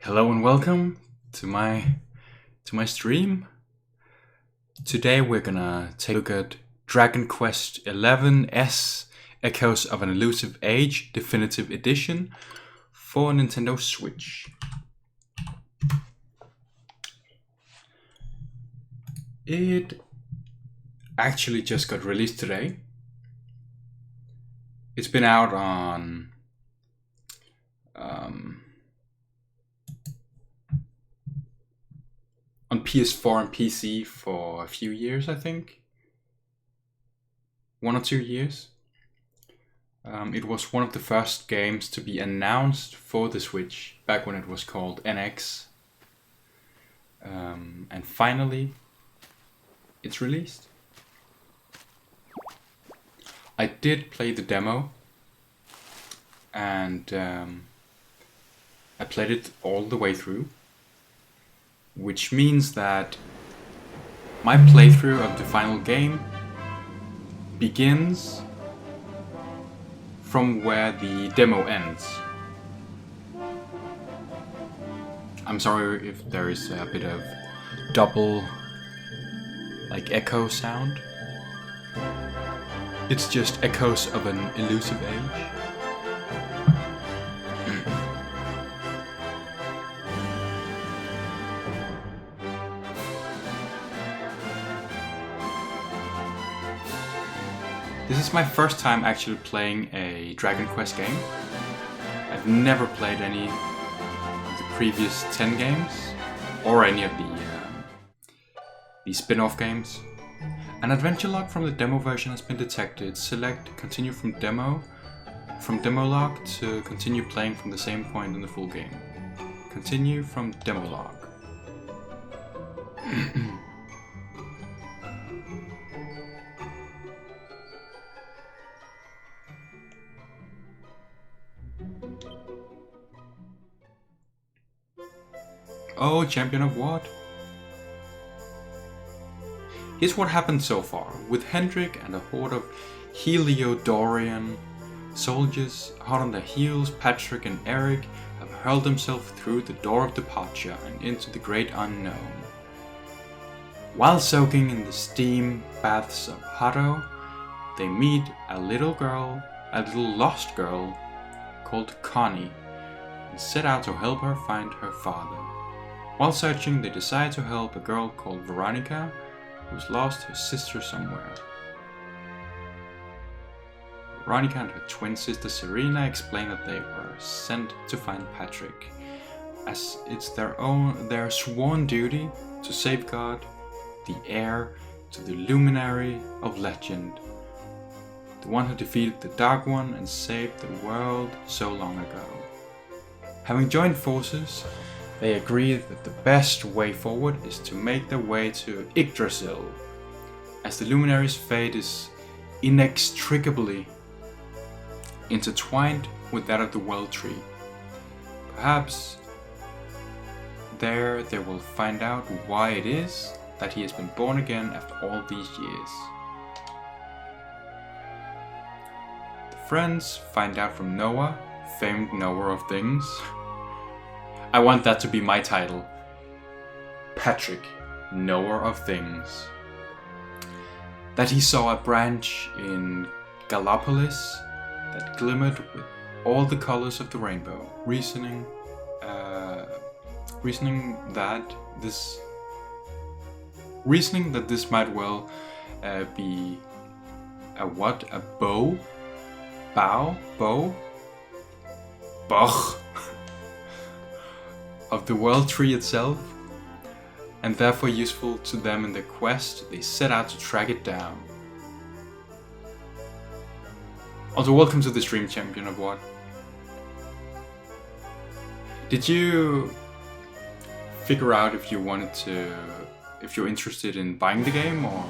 Hello and welcome to my stream. Today we're gonna take a look at Dragon Quest XI S Echoes of an Elusive Age Definitive Edition for Nintendo Switch. It actually just got released today. It's been out on PS4 and PC for a few years, I think. 1 or 2 years. It was one of the first games to be announced for the Switch, back when it was called NX. And finally, it's released. I did play the demo, and I played it all the way through, which means that my playthrough of the final game begins from where the demo ends. I'm sorry if there is a bit of double echo sound. It's just echoes of an elusive age. This is my first time actually playing a Dragon Quest game. I've never played any of the previous 10 games, or any of the spin-off games. An adventure log from the demo version has been detected. Select continue from demo log to continue playing from the same point in the full game. Continue from demo log. Oh, champion of what? Here's what happened so far. With Hendrik and a horde of Heliodorian soldiers hot on their heels, Patrick and Eric have hurled themselves through the door of departure and into the great unknown. While soaking in the steam baths of Hado, they meet a little lost girl called Connie, and set out to help her find her father. While searching, they decide to help a girl called Veronica, who's lost her sister somewhere. Veronica and her twin sister Serena explain that they were sent to find Patrick, as it's their sworn duty to safeguard the heir to the luminary of legend, the one who defeated the Dark One and saved the world so long ago. Having joined forces, they agree that the best way forward is to make their way to Yggdrasil, as the Luminary's fate is inextricably intertwined with that of the World Tree. Perhaps there they will find out why it is that he has been born again after all these years. The friends find out from Noah, famed knower of things. I want that to be my title. Patrick, knower of things. That he saw a branch in Gallopolis that glimmered with all the colors of the rainbow, reasoning that this might well be a bow, of the World Tree itself, and therefore useful to them in their quest. They set out to track it down. Also, welcome to the stream, champion of what? Did you figure out if you're interested in buying the game, or?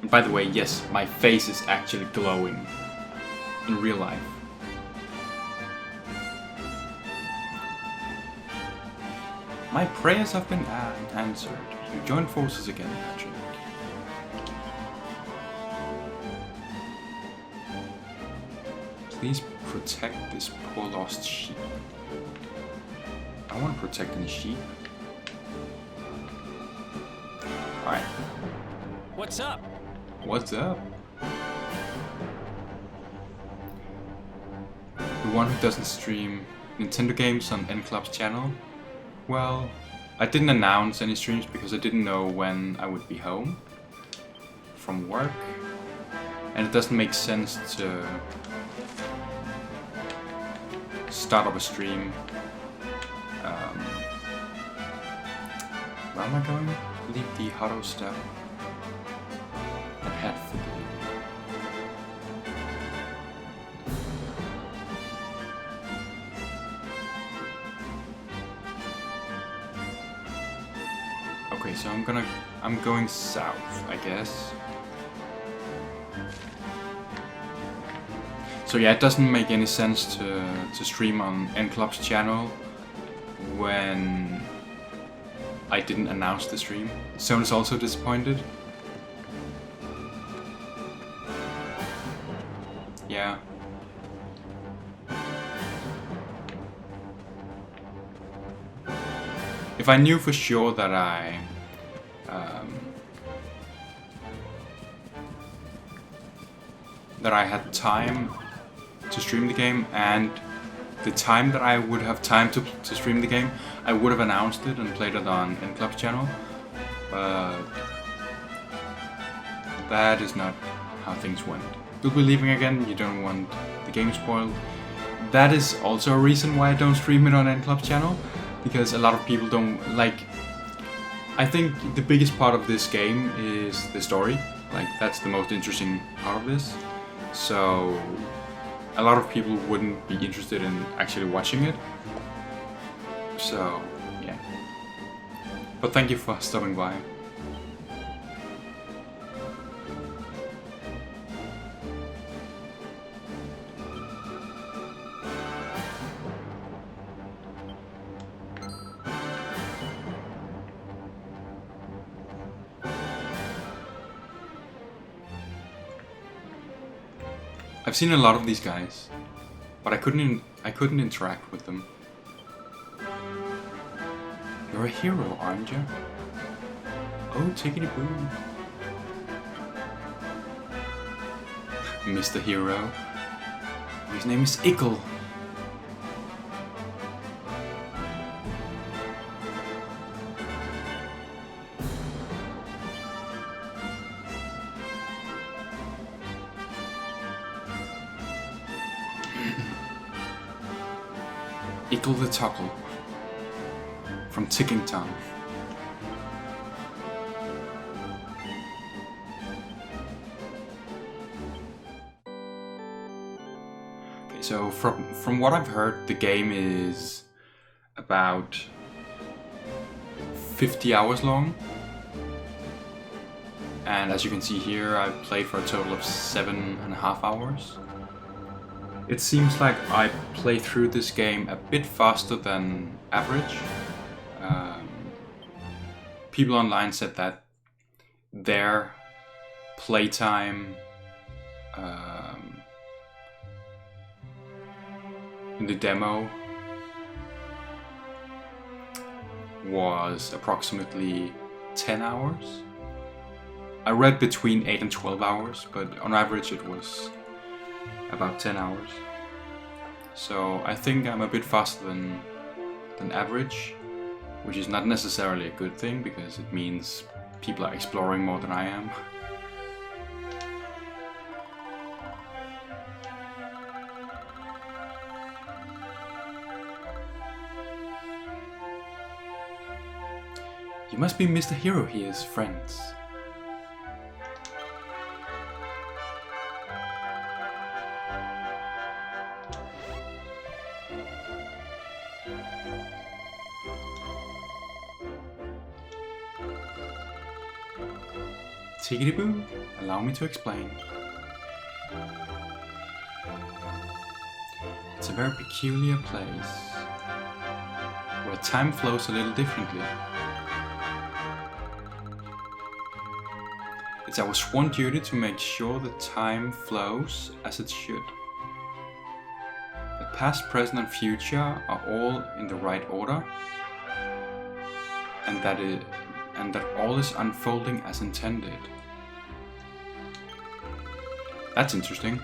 And by the way, yes, my face is actually glowing in real life. My prayers have been answered. You join forces again, Patrick. Please protect this poor lost sheep. I don't want to protect any sheep. Alright. What's up? What's up? The one who doesn't stream Nintendo games on N-Club's channel? Well, I didn't announce any streams because I didn't know when I would be home from work. And it doesn't make sense to start up a stream. Where am I going? Leave the Hotto step and head for the... Okay, so I'm going south, I guess. So yeah, it doesn't make any sense to stream on N-Club's channel when I didn't announce the stream. Sony's also disappointed. Yeah. If I knew for sure that I had time to stream the game and the time that I would have time to stream the game, I would have announced it and played it on N-Club's channel, but that is not how things went. You'll be leaving again, you don't want the game spoiled. That is also a reason why I don't stream it on N-Club's channel, because a lot of people don't like... I think the biggest part of this game is the story, like that's the most interesting part of this, so a lot of people wouldn't be interested in actually watching it. So, yeah. But thank you for stopping by. I've seen a lot of these guys, but I couldn't interact with them. You're a hero, aren't you? Oh, tickety-boo. Mr. Hero. His name is Ickle. Ickle the Tuckle from Ticking Tom. Okay, so from what I've heard, the game is about 50 hours long. And as you can see here, I've played for a total of 7.5 hours. It seems like I play through this game a bit faster than average. People online said that their playtime in the demo was approximately 10 hours. I read between 8 and 12 hours, but on average it was about 10 hours. So I think I'm a bit faster than average, which is not necessarily a good thing because it means people are exploring more than I am. You must be Mr. Hero here's friends. Tickety-boo, allow me to explain. It's a very peculiar place, where time flows a little differently. It's our sworn duty to make sure that time flows as it should. That past, present, and future are all in the right order, and that all is unfolding as intended. That's interesting.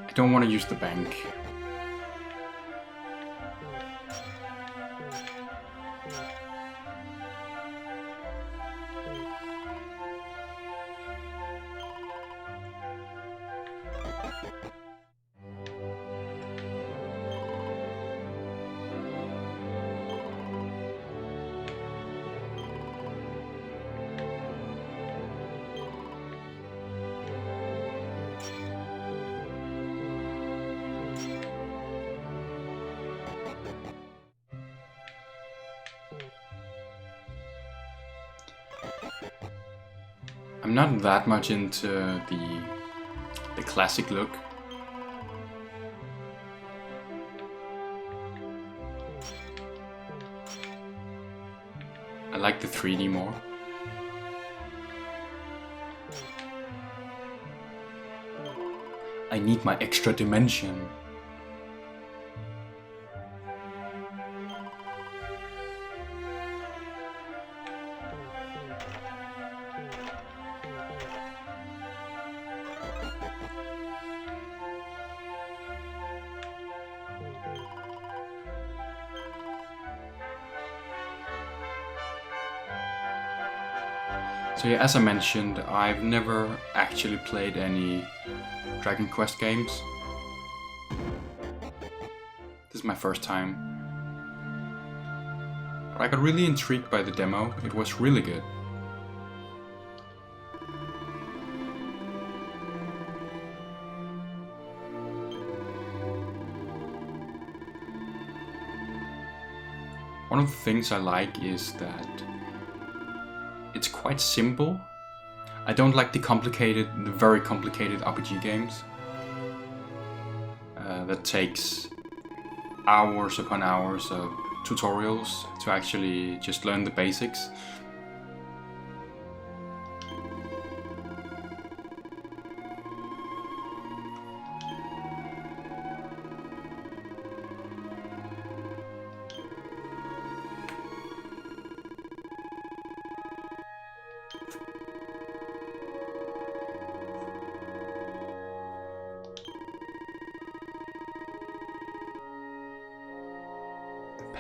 I don't want to use the bank. I'm not that much into the classic look. I like the 3D more. I need my extra dimension. So yeah, as I mentioned, I've never actually played any Dragon Quest games. This is my first time. But I got really intrigued by the demo. It was really good. One of the things I like is that it's quite simple. I don't like the very complicated RPG games that takes hours upon hours of tutorials to actually just learn the basics.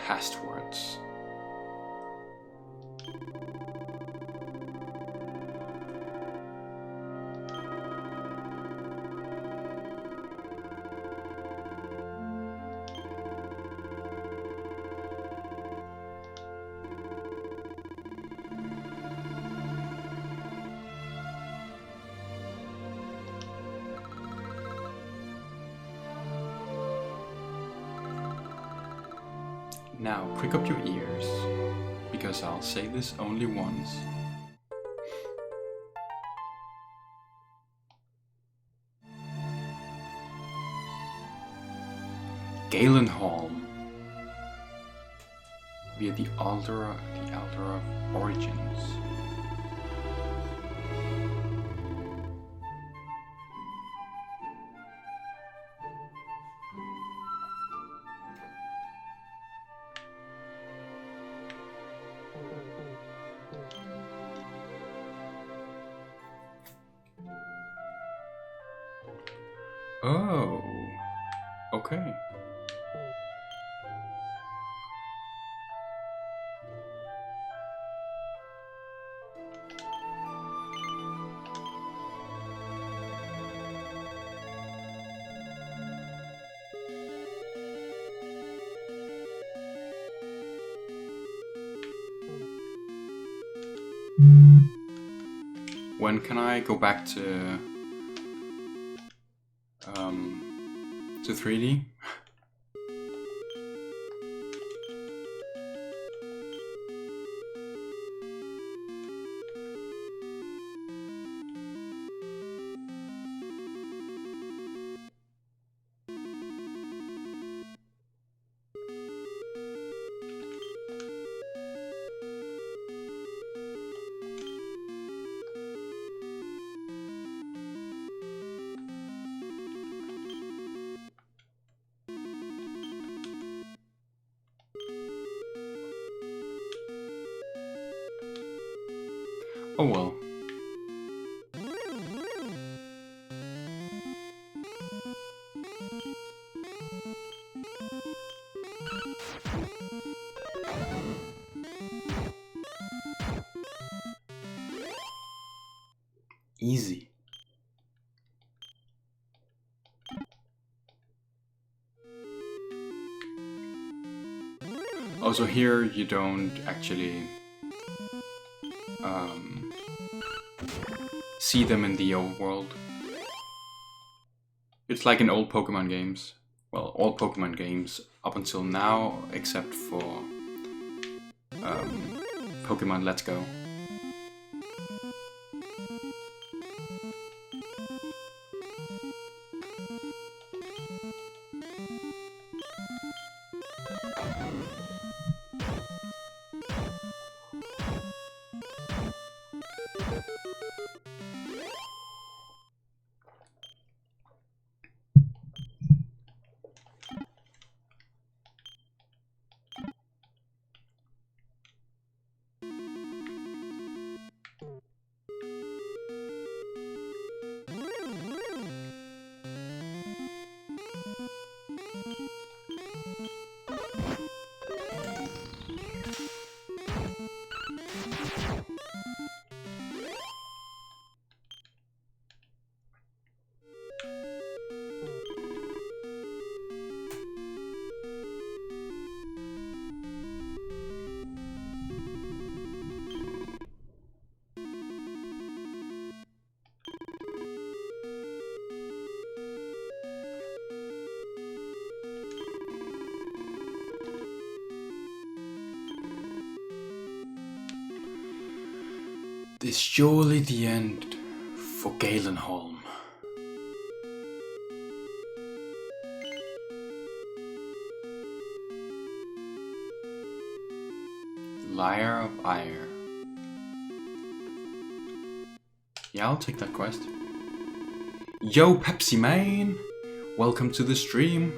Passwords. Now, prick up your ears, because I'll say this only once. Galenholm, via the Altar of Origins. Oh, When can I go back to 3D? Oh well. Easy. Also here you don't actually see them in the old world. It's like in old Pokemon games. Well, all Pokemon games up until now, except for Pokemon Let's Go. This is surely the end for Galenholm. Liar of Ire. Yeah, I'll take that quest. Yo, Pepsi Man! Welcome to the stream.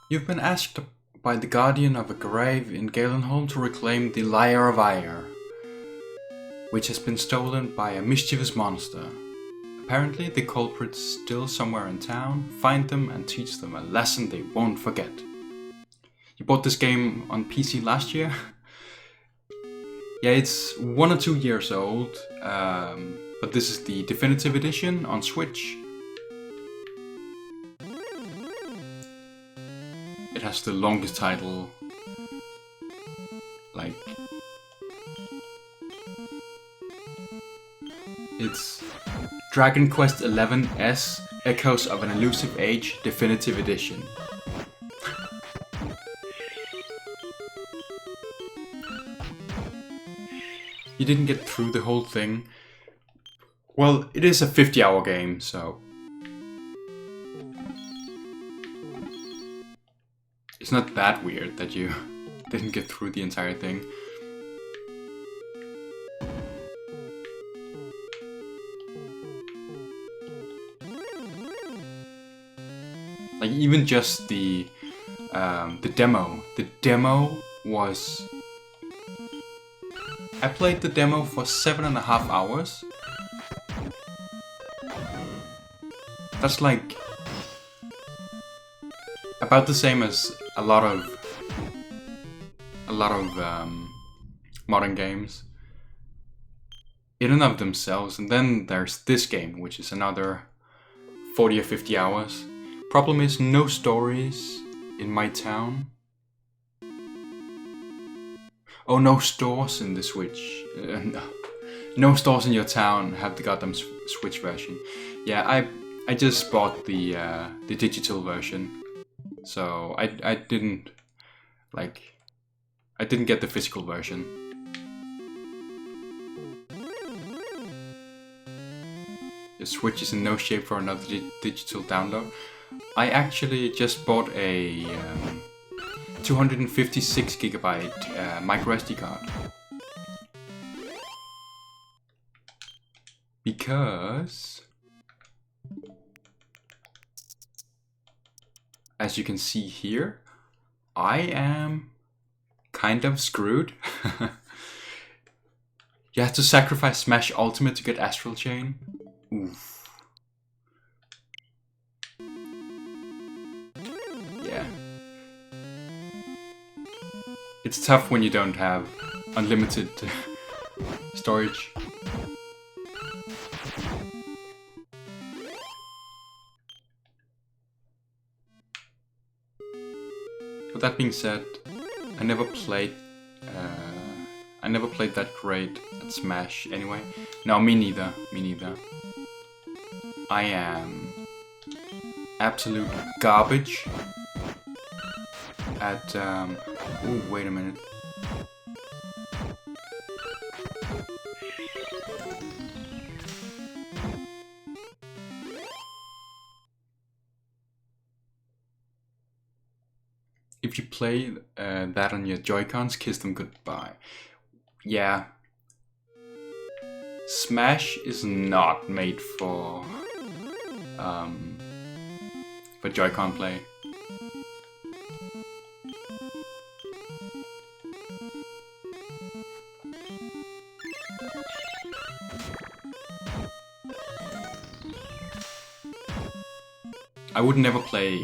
You've been asked by the guardian of a grave in Galenholm to reclaim the Liar of Ire, which has been stolen by a mischievous monster. Apparently, the culprit's still somewhere in town. Find them and teach them a lesson they won't forget. You bought this game on PC last year? Yeah, it's 1 or 2 years old, but this is the definitive edition on Switch. It has the longest title, like, it's Dragon Quest XI S Echoes of an Elusive Age Definitive Edition. You didn't get through the whole thing. Well, it is a 50-hour game, so it's not that weird that you didn't get through the entire thing. Like, even just the demo. The demo was... I played the demo for 7.5 hours. That's like about the same as a lot of modern games. in and of themselves. And then there's this game, which is another 40 or 50 hours. Problem is, no stories in my town. Oh, no stores in the Switch. No stores in your town have the goddamn Switch version. Yeah, I just bought the digital version, so I didn't get the physical version. The Switch is in no shape for another digital download. I actually just bought a 256 gigabyte micro SD card. Because, as you can see here, I am kind of screwed. You have to sacrifice Smash Ultimate to get Astral Chain. Oof. Yeah. It's tough when you don't have unlimited storage. But that being said, I never played that great at Smash anyway. No, me neither. I am absolute garbage at oh, wait a minute. If you play that on your Joy-Cons, kiss them goodbye. Yeah. Smash is not made for Joy-Con play. I would never play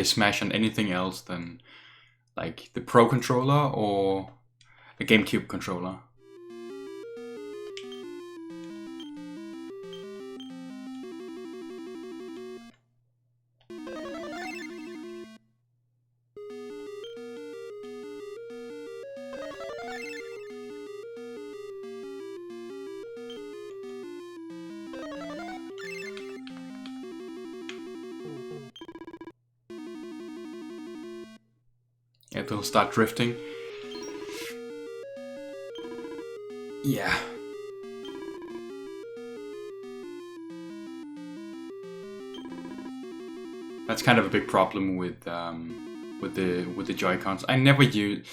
Smash on anything else than like the Pro controller or a GameCube controller. It'll start drifting. Yeah. That's kind of a big problem with the Joy-Cons. I never use.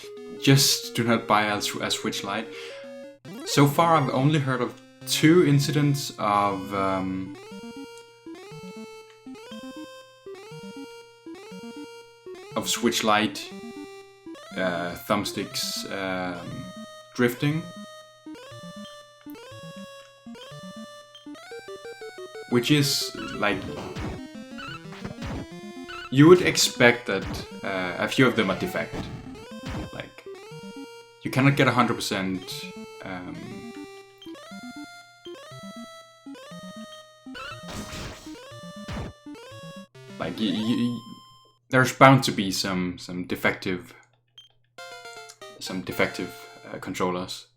Just do not buy a Switch Lite. So far, I've only heard of 2 incidents of Switch Lite thumbsticks drifting, which is like, you would expect that a few of them are defected. Like, you cannot get 100%. Like there's bound to be some defective controllers.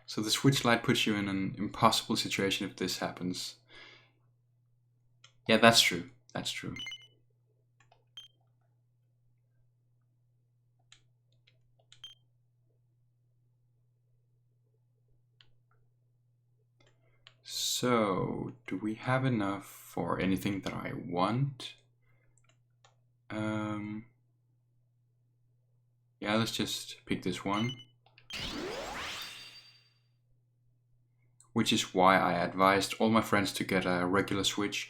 So the Switch Lite puts you in an impossible situation if this happens. Yeah, that's true. That's true. So, do we have enough for anything that I want? Yeah, let's just pick this one. Which is why I advised all my friends to get a regular Switch.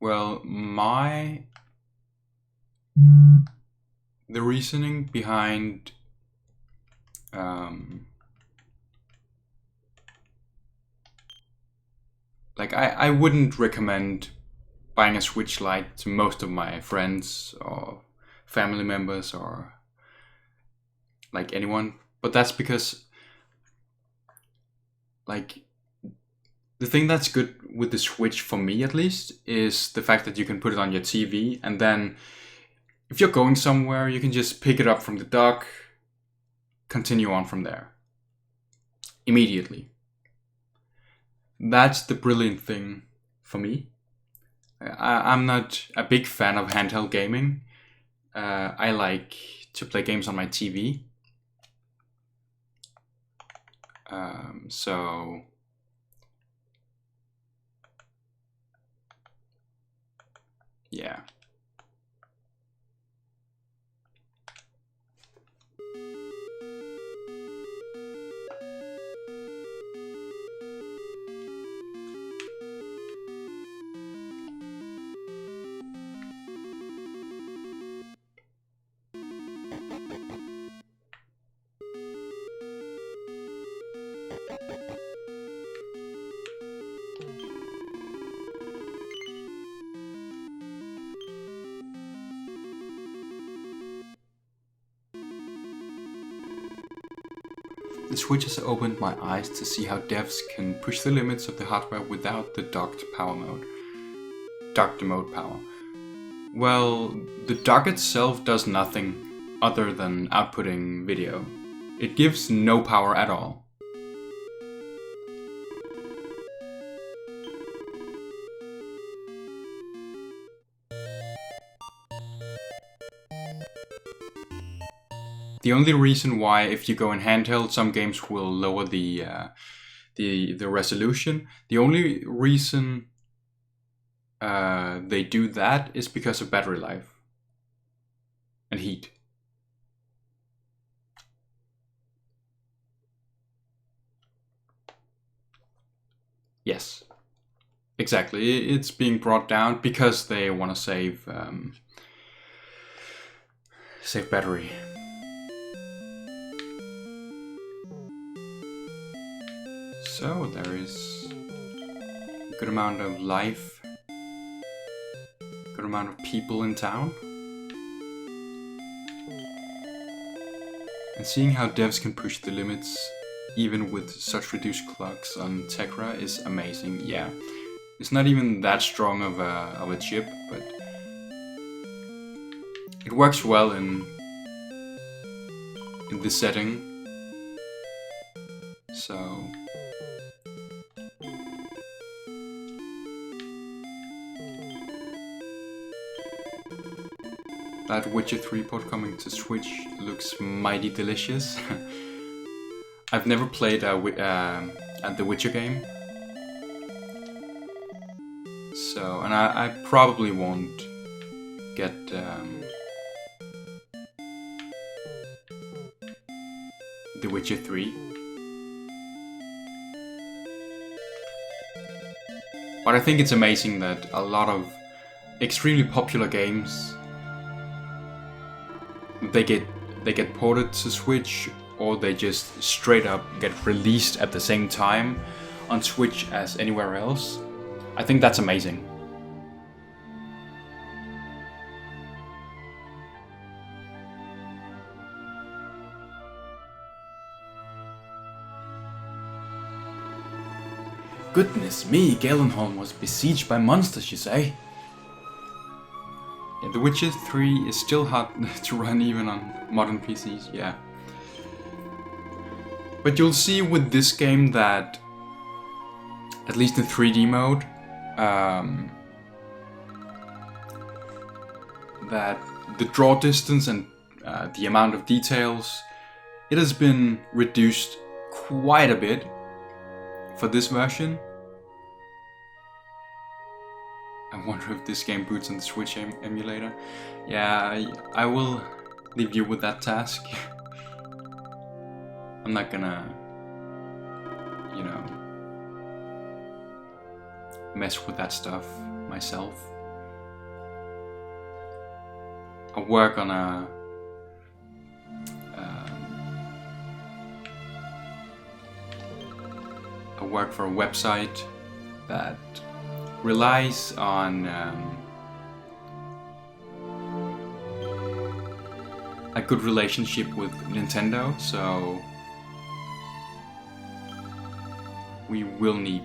Well, the reasoning behind like I wouldn't recommend buying a Switch Lite to most of my friends or family members or like anyone. But that's because like the thing that's good with the Switch, for me at least, is the fact that you can put it on your TV, and then if you're going somewhere, you can just pick it up from the dock, continue on from there immediately. That's the brilliant thing for me. I'm not a big fan of handheld gaming. I like to play games on my TV. So yeah. The Switch has opened my eyes to see how devs can push the limits of the hardware without the docked mode power. Well, the dock itself does nothing other than outputting video. It gives no power at all. The only reason why, if you go in handheld, some games will lower the resolution. The only reason they do that is because of battery life and heat. Yes, exactly. It's being brought down because they want to save battery. So there is a good amount of life, good amount of people in town. And seeing how devs can push the limits even with such reduced clocks on Tegra is amazing. Yeah, it's not even that strong of a chip, but it works well in this setting. So that Witcher 3 port coming to Switch looks mighty delicious. I've never played the Witcher game, so and I probably won't get The Witcher 3. But I think it's amazing that a lot of extremely popular games they get ported to Switch, or they just straight up get released at the same time on Switch as anywhere else. I think that's amazing. Goodness me, Galenholm was besieged by monsters, you say? Yeah, The Witcher 3 is still hard to run even on modern PCs, yeah. But you'll see with this game that, at least in 3D mode, that the draw distance and the amount of details, it has been reduced quite a bit for this version. I wonder if this game boots on the Switch emulator. Yeah, I will leave you with that task. I'm not gonna, mess with that stuff myself. I'll work on I work for a website that relies on a good relationship with Nintendo, so we will need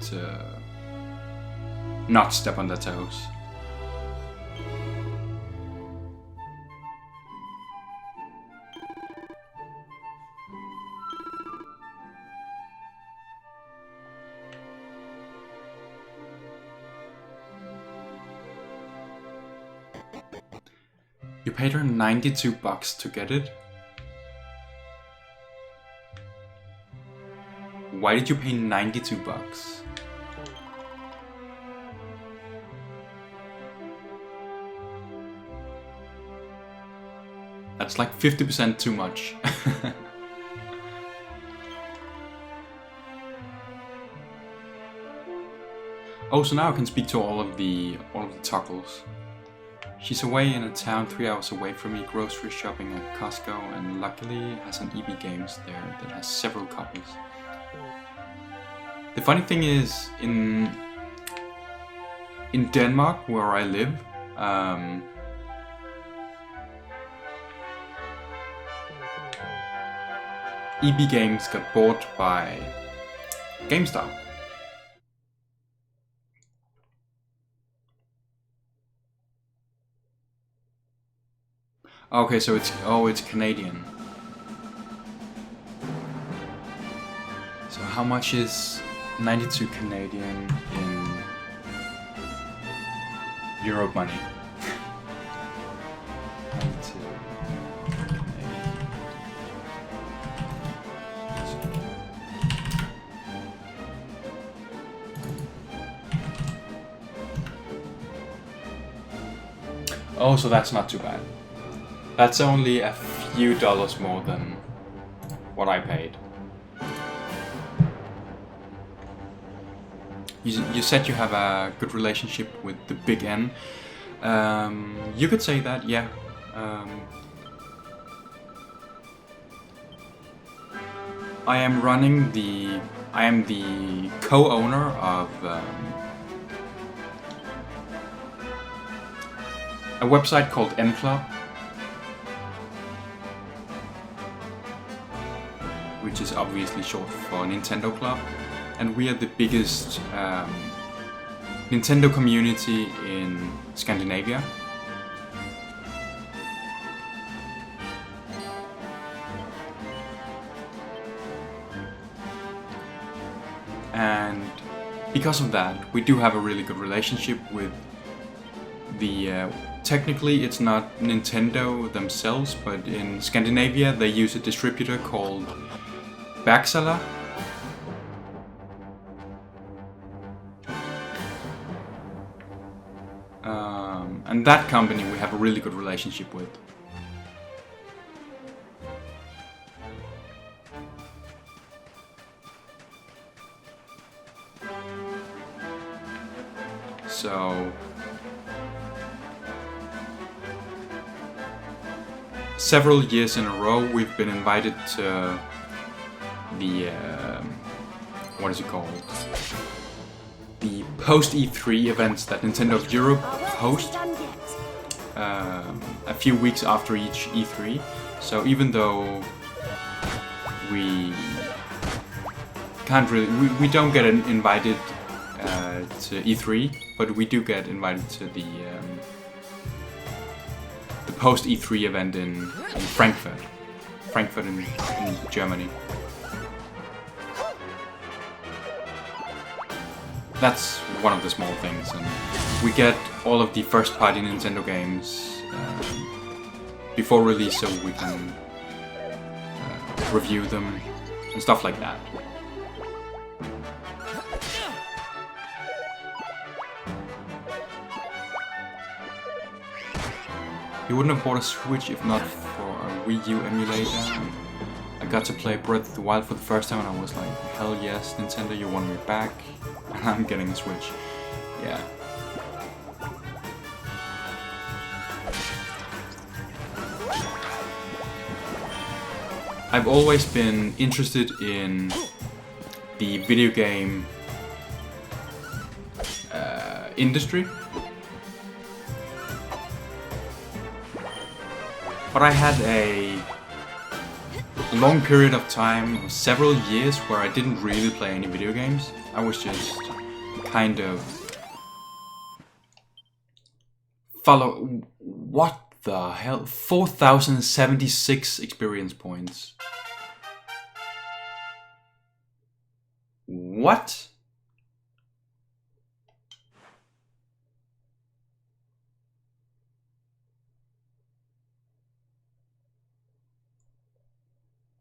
to not step on their toes. You paid her $92 to get it? Why did you pay $92? That's like 50% too much. Oh, so now I can speak to all of the toggles. She's away in a town 3 hours away from me, grocery shopping at Costco, and luckily has an EB Games there that has several copies. The funny thing is, in Denmark, where I live, EB Games got bought by GameStop. Okay, so it's Canadian. So how much is 92 Canadian in Euro money? 92 Canadian. Oh, so that's not too bad. That's only a few dollars more than what I paid. You said you have a good relationship with the Big N. You could say that, yeah. I am the co-owner of a website called N Club, which is obviously short for Nintendo Club, and we are the biggest Nintendo community in Scandinavia. And because of that, we do have a really good relationship with the technically it's not Nintendo themselves, but in Scandinavia they use a distributor called Backlog. And that company we have a really good relationship with. So several years in a row we've been invited to the what is it called? The post E3 events that Nintendo of Europe host a few weeks after each E3. So even though we can't really, we don't get invited to E3, but we do get invited to the post E3 event in Frankfurt in Germany. That's one of the small things, and we get all of the first-party Nintendo games before release, so we can review them and stuff like that. You wouldn't have bought a Switch if not for a Wii U emulator. I got to play Breath of the Wild for the first time and I was like, hell yes, Nintendo, you want me back? And I'm getting a Switch. Yeah. I've always been interested in the video game industry. But I had a long period of time, several years, where I didn't really play any video games. I was just kind of What the hell? 4,076 experience points. What?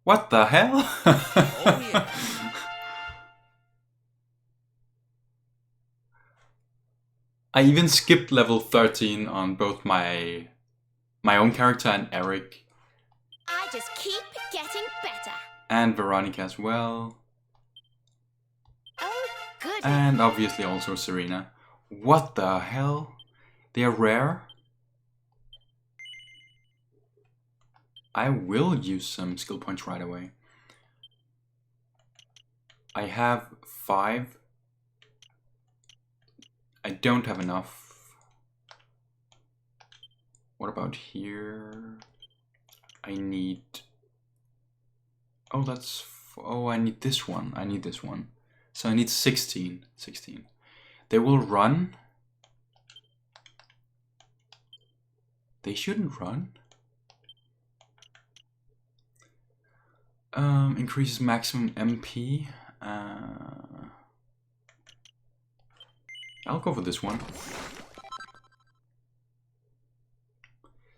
What the hell? Oh, yeah. I even skipped level 13 on both my own character and Eric. I just keep getting better. And Veronica as well. Oh, good. And obviously also Serena. What the hell? They are rare? I will use some skill points right away. I have 5. I don't have enough. What about here? I need... Oh, that's... Oh, I need this one. I need this one. So I need 16. 16. They will run. They shouldn't run. Increases maximum MP. I'll go for this one.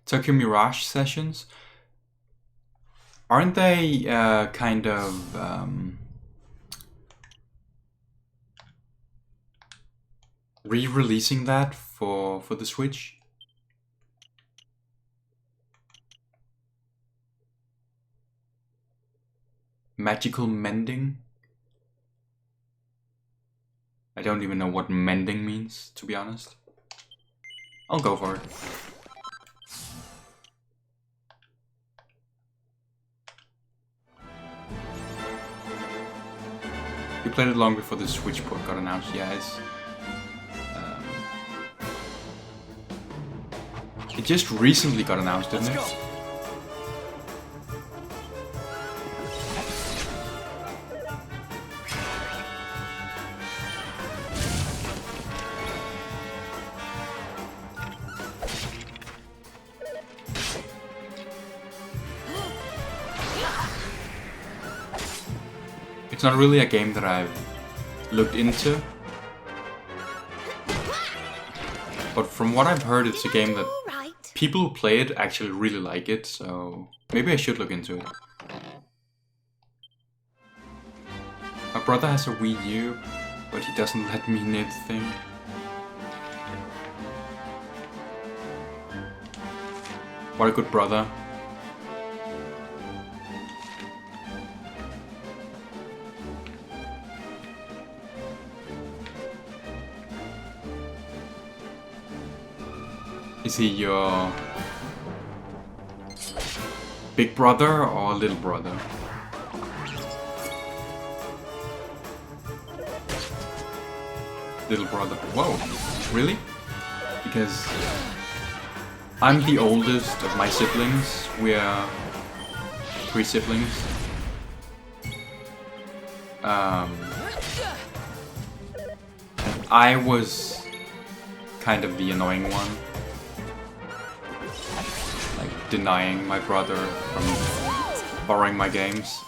Tokyo Mirage sessions. Aren't they kind of re-releasing that for the Switch? Magical mending? I don't even know what mending means, to be honest. I'll go for it. You played it long before the Switch port got announced, yeah, it just recently got announced, didn't it? It's not really a game that I've looked into, but from what I've heard, it's a game that people who play it actually really like it, so maybe I should look into it. My brother has a Wii U, but he doesn't let me near the thing. What a good brother. Is he your big brother or little brother? Little brother. Whoa, really? Because I'm the oldest of my siblings. We are 3 siblings. I was kind of the annoying one. Denying my brother from borrowing my games.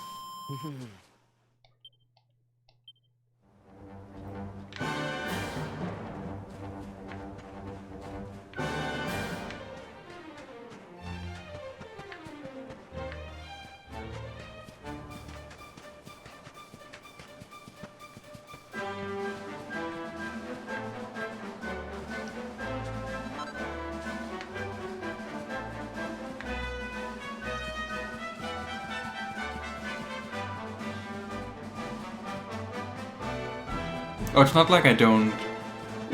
Oh, it's not like I don't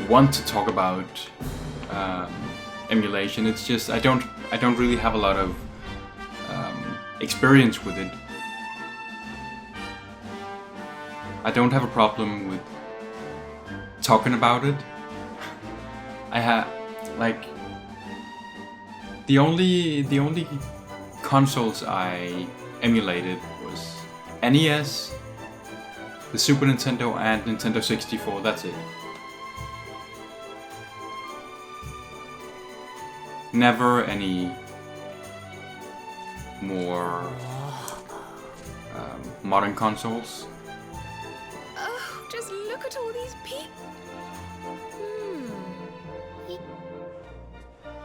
want to talk about emulation. It's just I don't really have a lot of experience with it. I don't have a problem with talking about it. I had like the only consoles I emulated was NES, the Super Nintendo, and Nintendo 64. That's it. Never any more modern consoles. Oh, just look at all these people.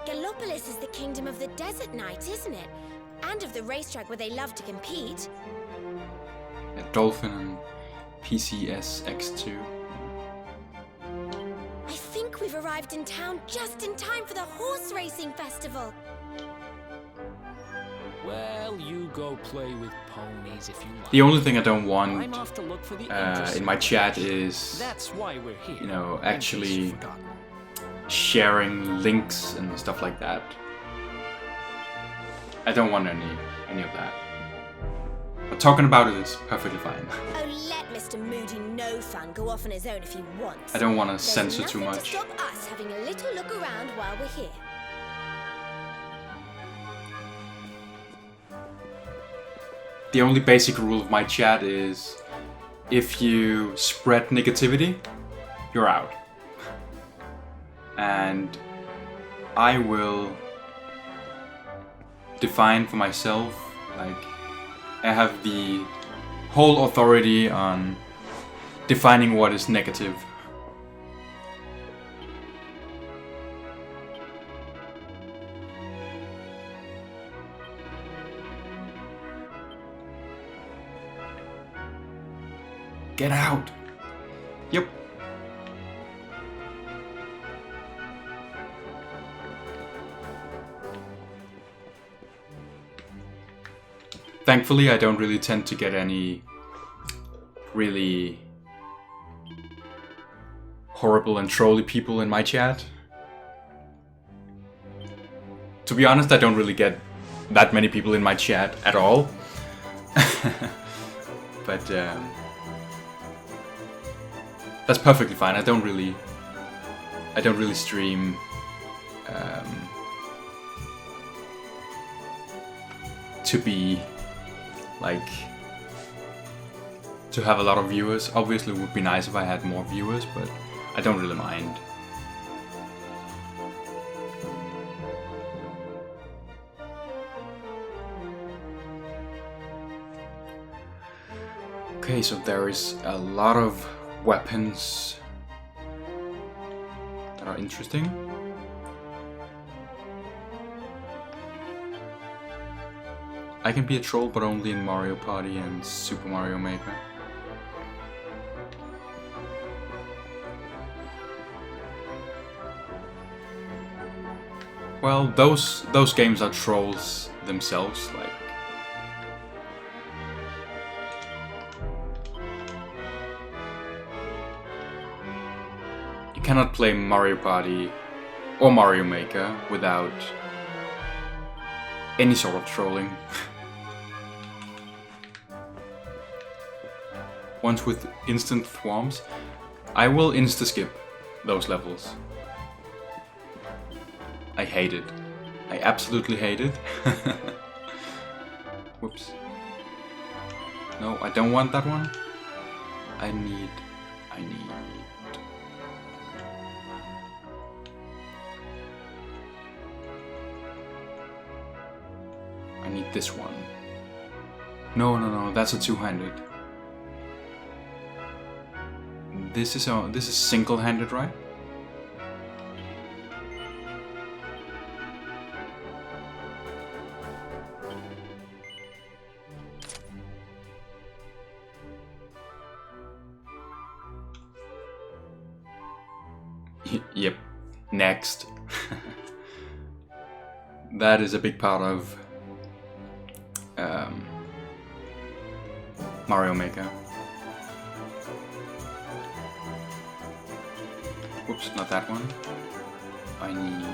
Gallopolis is the kingdom of the desert knights, isn't it? And of the racetrack where they love to compete. Yeah, Dolphin and PCS X2. I think we've arrived in town just in time for the horse racing festival. Well, you go play with ponies if you like. The only thing I don't I'm want off to look for the in my chat is, That's why we're here. you know, in case actually you've forgotten. sharing links and stuff like that. I don't want any of that. But talking about it is perfectly fine. Oh, let Mr. Moody No Fun go off on his own if he wants. I don't want to There's censor too nothing much. to stop us having a little look around while we're here. The only basic rule of my chat is if you spread negativity, you're out. And I will define for myself, like, I have the whole authority on defining what is negative. Get out! Yep. Thankfully, I don't really tend to get any really horrible and trolly people in my chat. To be honest, I don't really get that many people in my chat at all. But that's perfectly fine. I don't really stream to be like to have a lot of viewers. Obviously, it would be nice if I had more viewers, but I don't really mind. Okay, so there is a lot of weapons that are interesting. I can be a troll, but only in Mario Party and Super Mario Maker. Well, those games are trolls themselves, like. You cannot play Mario Party or Mario Maker without any sort of trolling. Once with instant thwarms, I will insta-skip those levels. I hate it. I absolutely hate it. Whoops. No, I don't want that one. I need... I need this one. No, that's a two-handed. This is single-handed, right? Yep. Next. That is a big part of Mario Maker. Whoops, not that one. I need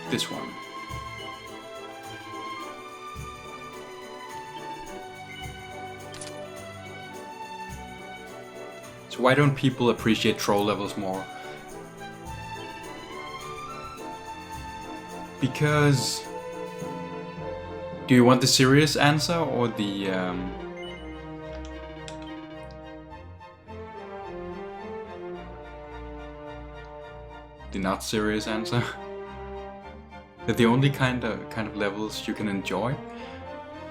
this one. So why don't people appreciate troll levels more? Because... Do you want the serious answer or the not serious answer? They're the only kind of levels you can enjoy?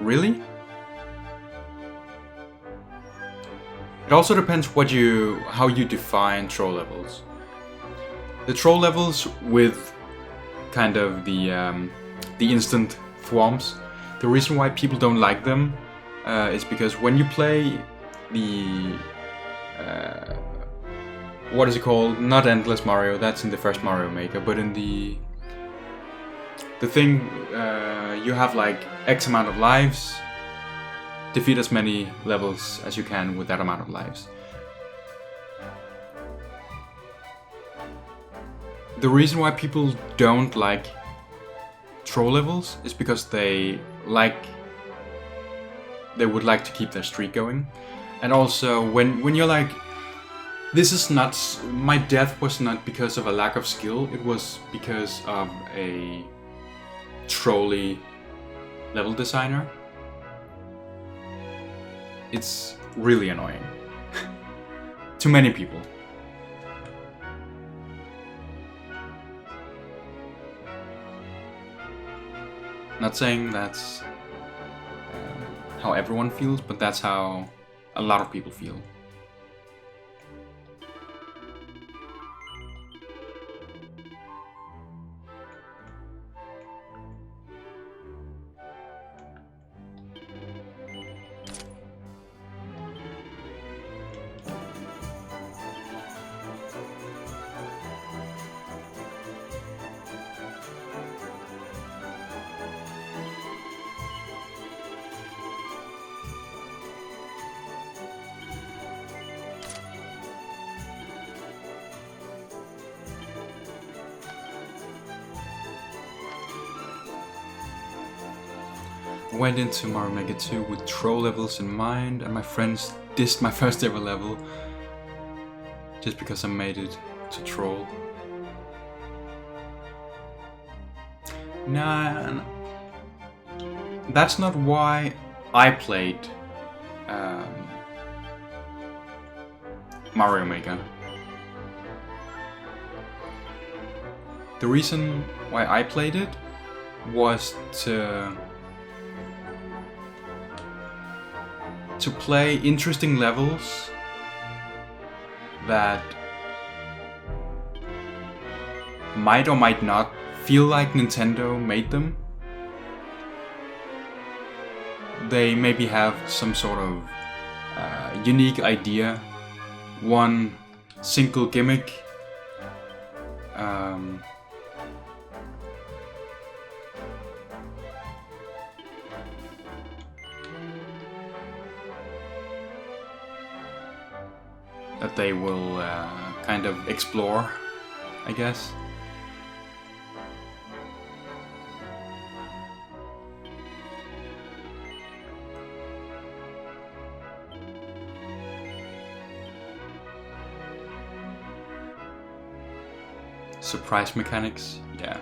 Really? It also depends how you define troll levels. The troll levels with kind of the instant thwomps, the reason why people don't like them is because when you play the what is it called? Not Endless Mario, that's in the first Mario Maker, but in the thing you have like X amount of lives, defeat as many levels as you can with that amount of lives. The reason why people don't like troll levels is because they would like to keep their streak going. And also when you're like, this is not, my death was not because of a lack of skill, it was because of a trolly level designer. It's really annoying. To many people. Not saying that's how everyone feels, but that's how a lot of people feel. I went into Mario Maker 2 with troll levels in mind, and my friends dissed my first ever level just because I made it to troll. Nah, that's not why I played Mario Maker. The reason why I played it was to play interesting levels that might or might not feel like Nintendo made them. They maybe have some sort of unique idea, one single gimmick, that they will kind of explore, I guess. Surprise mechanics, yeah.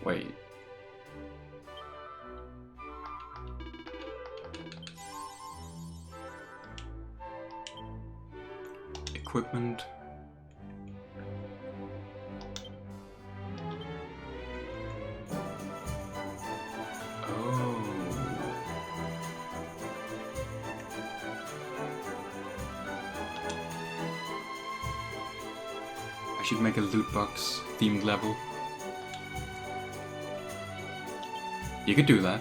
Wait. Equipment. I should make a loot box themed level. You could do that.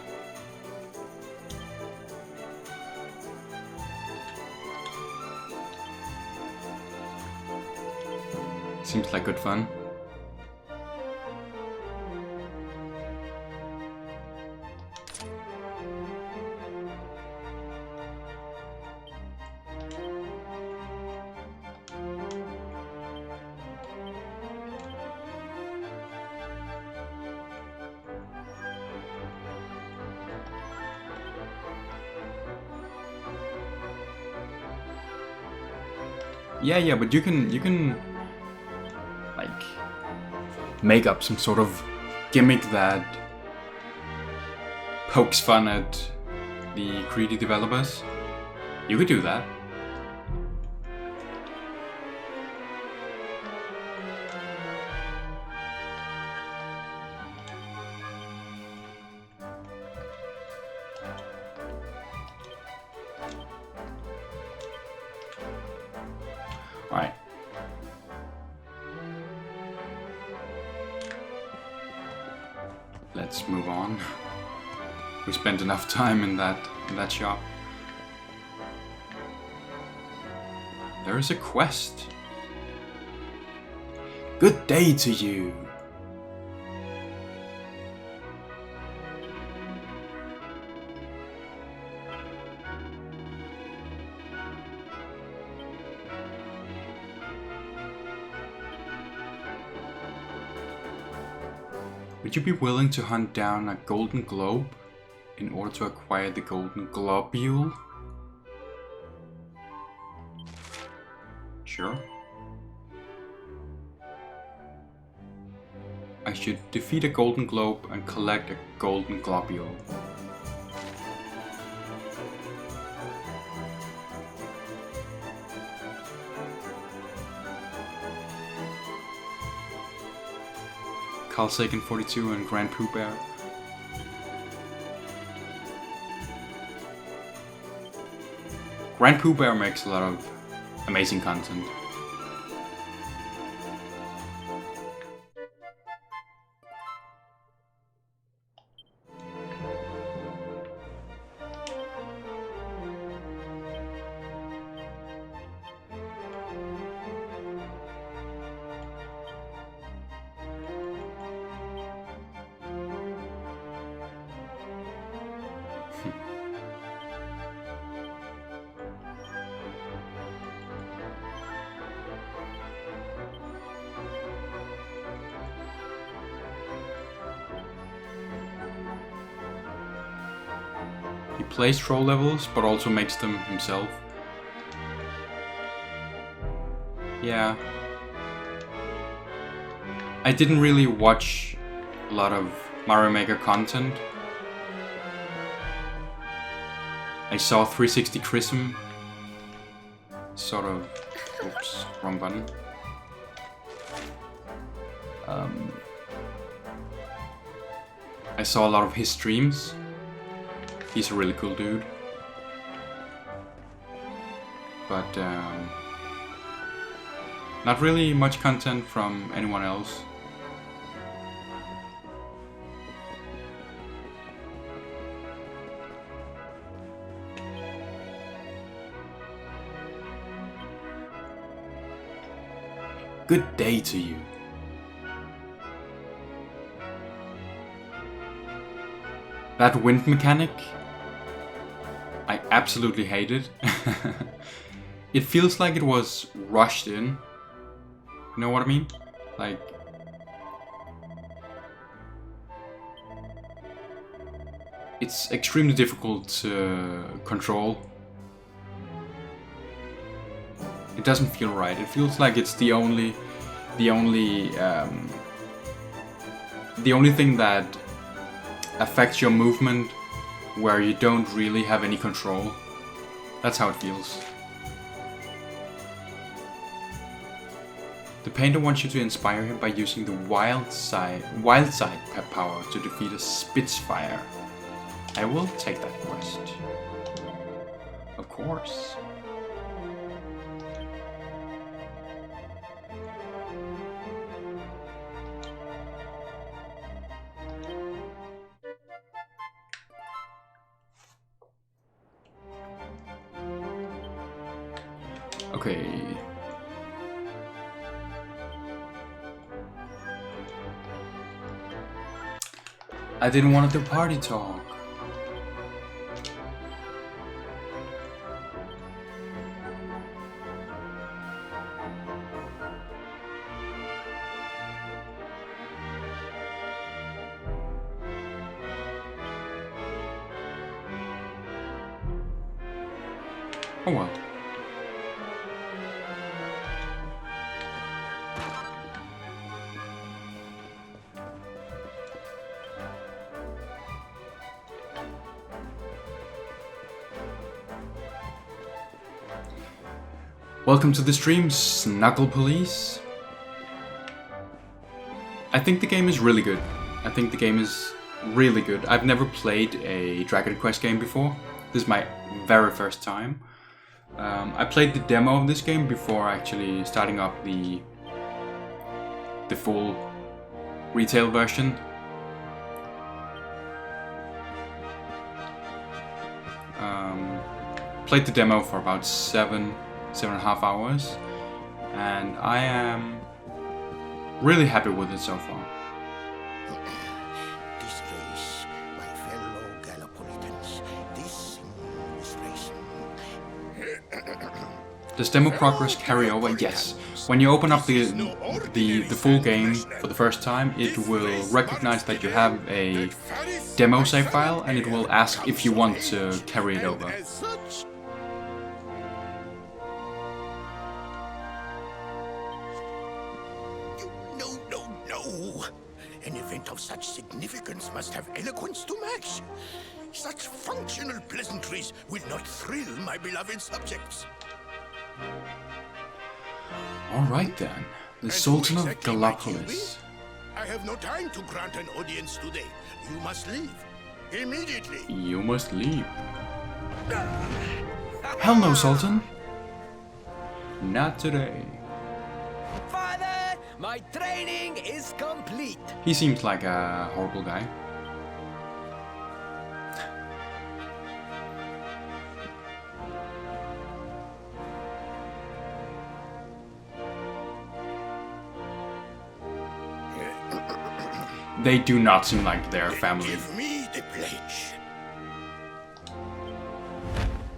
Seems like good fun. Yeah, but you can like make up some sort of gimmick that pokes fun at the greedy developers. You could do that. Alright. Let's move on. We spent enough time in that shop. There is a quest. Good day to you. Would you be willing to hunt down a golden globe in order to acquire the golden globule? Sure. I should defeat a golden globe and collect a golden globule. Carl Sagan 42 and Grand Pooh Bear. Grand Pooh Bear makes a lot of amazing content. He plays troll levels, but also makes them himself. Yeah. I didn't really watch a lot of Mario Maker content. I saw 360 Chrism. Sort of... Oops, wrong button. I saw a lot of his streams. He's a really cool dude. But not really much content from anyone else. Good day to you. That wind mechanic, I absolutely hate it. It feels like it was rushed in. You know what I mean? Like... It's extremely difficult to control. It doesn't feel right. It feels like it's the only thing that affects your movement where you don't really have any control. That's how it feels. The painter wants you to inspire him by using the wild side pep power to defeat a Spitfire. I will take that quest. Of course. Okay. I didn't want to do party talk. Oh well. Welcome to the stream, Snuggle Police. I think the game is really good. I've never played a Dragon Quest game before. This is my very first time. I played the demo of this game before actually starting up the full retail version. Played the demo for about 7.5 hours, and I am really happy with it so far. This race, my fellow Gallipolitans, this race. Does demo progress carry over? Yes. When you open up the full game for the first time, it will recognize that you have a demo save file, and it will ask if you want to carry it over. No. An event of such significance must have eloquence to match. Such functional pleasantries will not thrill my beloved subjects. Alright then, the Sultan of Gallipolis. I have no time to grant an audience today. You must leave. Immediately. You must leave. Hell no, Sultan. Not today. Father, my training is complete. He seems like a horrible guy. They do not seem like their family. Give me the pledge.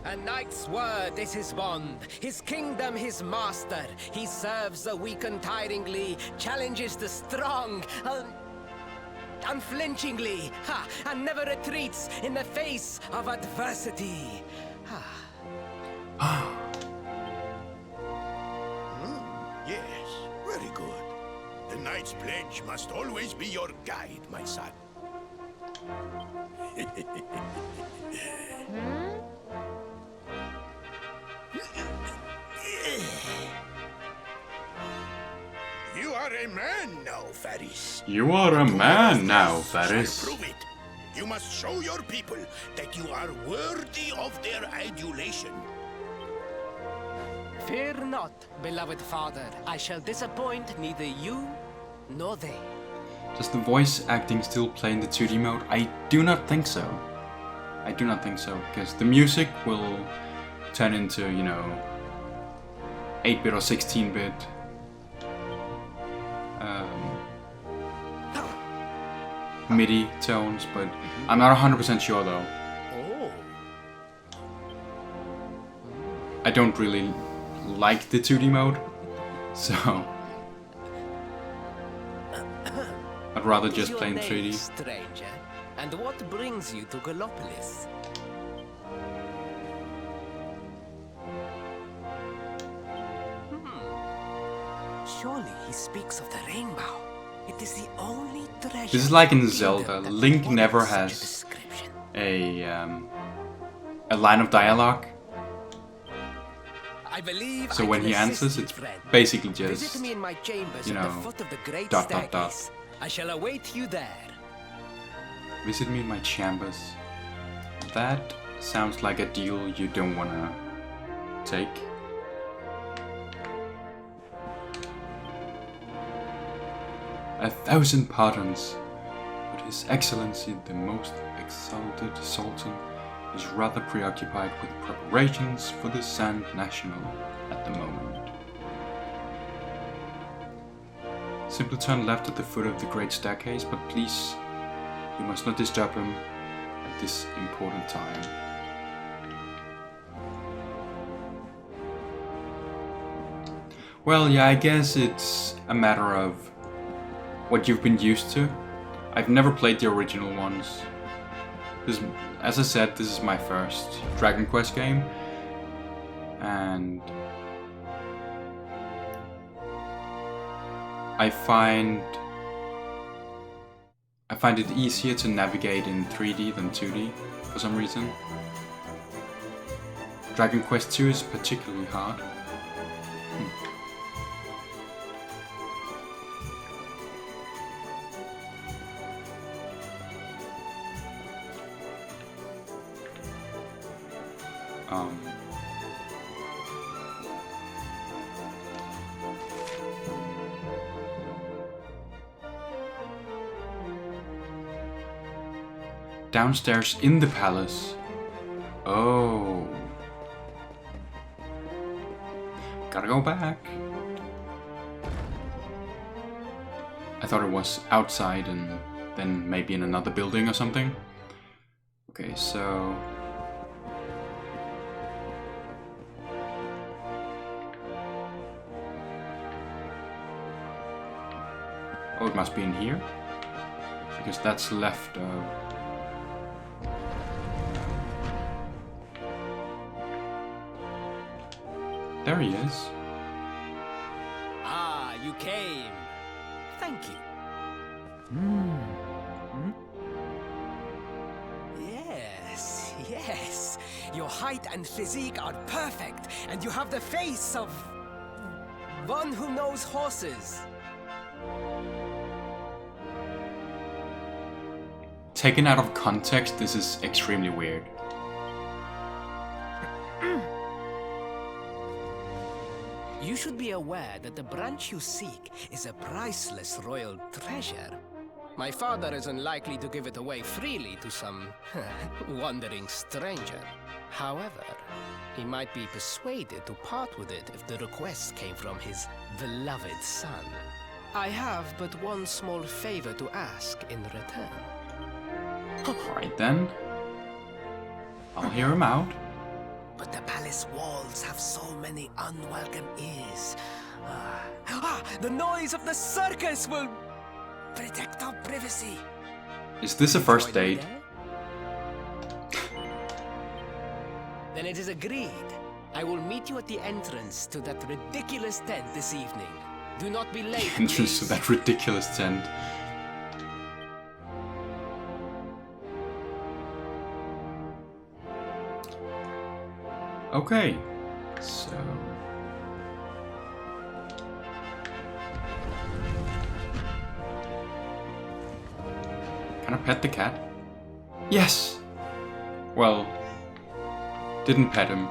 A knight's word is his bond, his kingdom his master. He serves the weak untiringly, challenges the strong unflinchingly, and never retreats in the face of adversity. Yes, very good. The knight's pledge must always be your guide, my son. You are a man now, Faris. You are a man now, Faris. Shall prove it. You must show your people that you are worthy of their adulation. Fear not, beloved father. I shall disappoint neither you nor they. Does the voice acting still play in the 2D mode? I do not think so. Because the music will turn into, 8-bit or 16-bit. MIDI tones, but I'm not 100% sure though. Oh. I don't really like the 2D mode, so I'd rather What is just your play in name, 3D. stranger? And what brings you to Gallipolis? Surely he speaks of the rainbow. It is the only treasure. This is like in in the Zelda. kingdom that Link never warrants such a has description. a line of dialogue. I believe So I when can he assist answers, you, it's friend. basically Visit just me in my chambers you at the know, foot of the great dot, dot, dot. staircase. I shall await you there. visit me in my chambers. That sounds like a deal you don't wanna take. A thousand pardons, but His Excellency the Most Exalted Sultan is rather preoccupied with preparations for the Sand National at the moment. Simply turn left at the foot of the great staircase, but please, you must not disturb him at this important time. Well, yeah, I guess it's a matter of what you've been used to. I've never played the original ones. As I said, this is my first Dragon Quest game, and I find it easier to navigate in 3D than 2D for some reason. Dragon Quest 2 is particularly hard. Downstairs in the palace. Oh. Gotta go back. I thought it was outside and then maybe in another building or something. Okay, so... Oh, it must be in here. Because that's left of... There he is. Ah, you came. Thank you. Yes, yes. Your height and physique are perfect, and you have the face of one who knows horses. Taken out of context, this is extremely weird. You should be aware that the branch you seek is a priceless royal treasure. My father is unlikely to give it away freely to some wandering stranger. However, he might be persuaded to part with it if the request came from his beloved son. I have but one small favor to ask in return. Alright then. I'll hear him out. But the palace walls have so many unwelcome ears. The noise of the circus will protect our privacy. Is this a first date? Then it is agreed. I will meet you at the entrance to that ridiculous tent this evening. Do not be late. Entrance to that ridiculous tent. Okay, so... Can I pet the cat? Yes! Well, didn't pet him.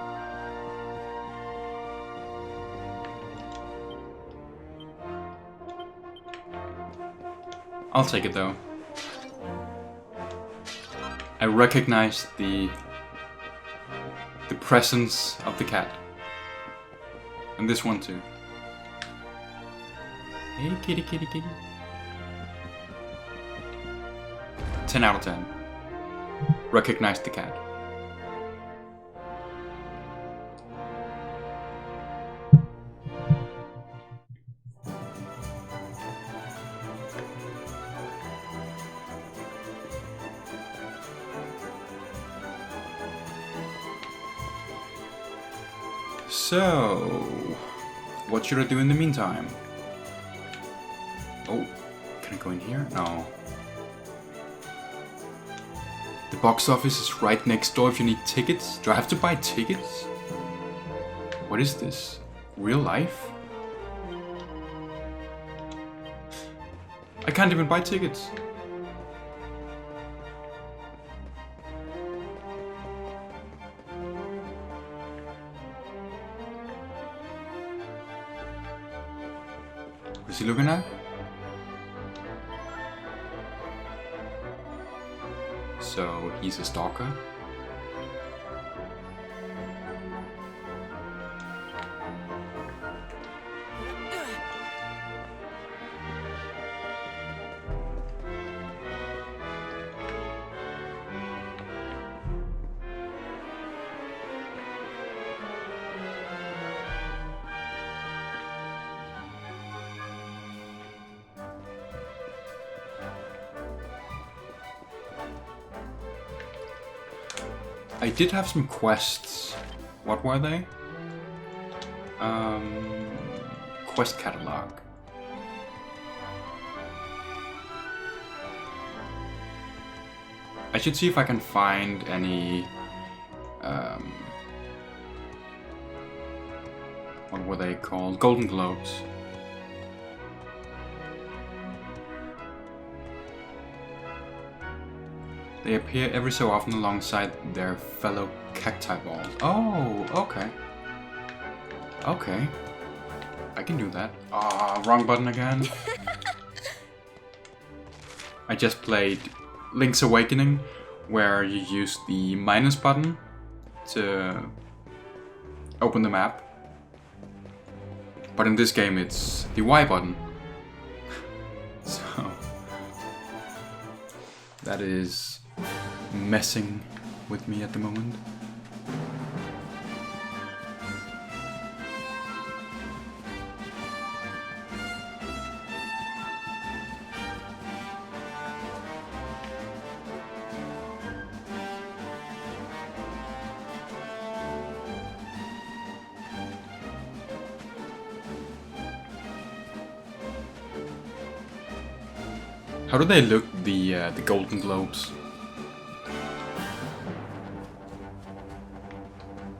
I'll take it though. I recognize the presence of the cat. And this one too. Hey kitty kitty kitty. 10 out of 10. Recognize the cat. So, what should I do in the meantime? Oh, can I go in here? No. The box office is right next door if you need tickets. Do I have to buy tickets? What is this? Real life? I can't even buy tickets. What's he looking at? So he's a stalker? I did have some quests. What were they? Quest catalog. I should see if I can find any... what were they called? Golden Globes. They appear every so often alongside their fellow cacti balls. Oh, okay. Okay. I can do that. Ah, wrong button again. I just played Link's Awakening, where you use the minus button to open the map. But in this game it's the Y button. So that is messing with me at the moment. How do they look, the Golden Globes?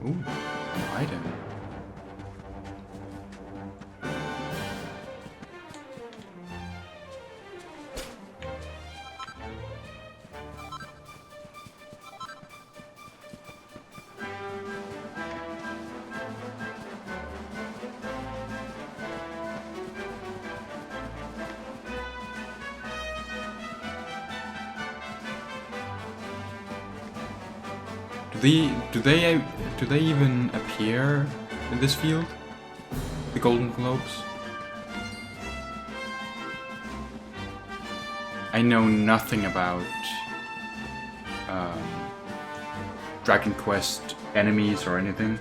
Ooh, an item. Do they even appear in this field? The Golden Globes? I know nothing about Dragon Quest enemies or anything.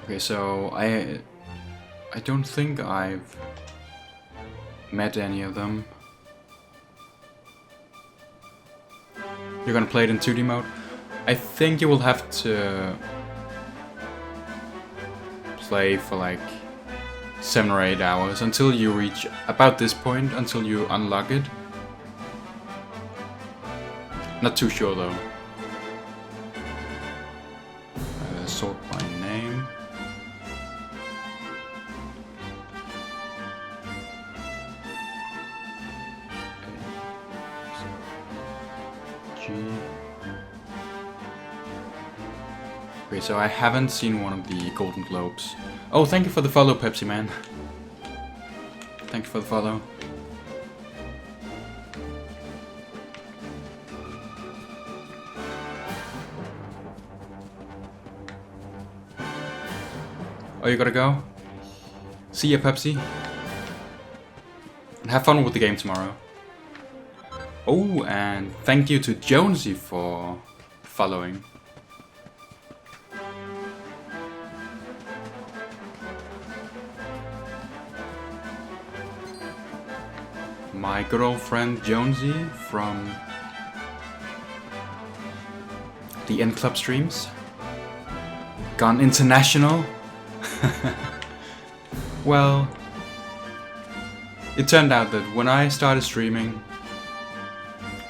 Okay, so I don't think I've met any of them. You're gonna play it in 2D mode? I think you will have to play for like 7 or 8 hours until you reach about this point, until you unlock it. Not too sure though. Sort by name. Okay, so I haven't seen one of the Golden Globes. Oh, thank you for the follow, Pepsi Man. Thank you for the follow. Oh, you gotta go? See ya, Pepsi. And have fun with the game tomorrow. Oh, and thank you to Jonesy for following. My good old friend Jonesy from the N Club streams. Gone international. Well, it turned out that when I started streaming,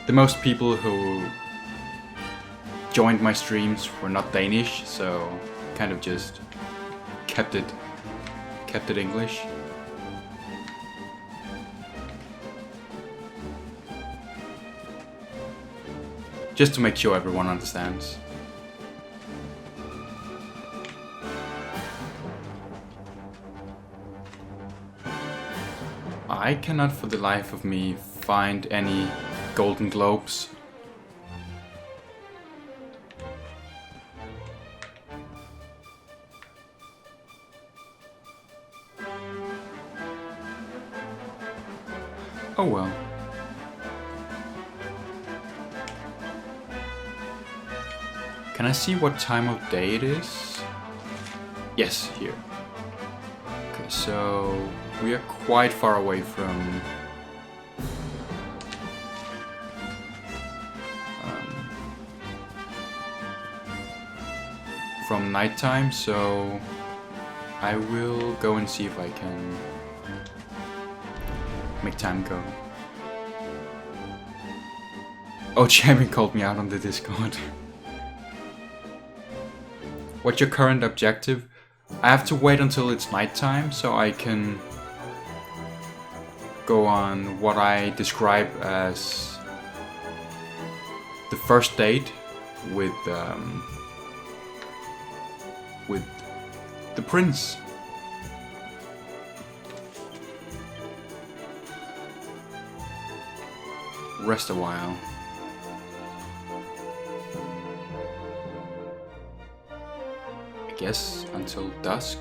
the most people who joined my streams were not Danish, so kind of just kept it English. Just to make sure everyone understands. I cannot for the life of me find any Golden Globes. Oh well. Can I see what time of day it is? Yes, here. Okay, so we are quite far away from nighttime, so I will go and see if I can make time go. Oh, Champion called me out on the Discord. What's your current objective? I have to wait until it's nighttime so I can go on what I describe as the first date with the prince. Rest a while. I guess until dusk.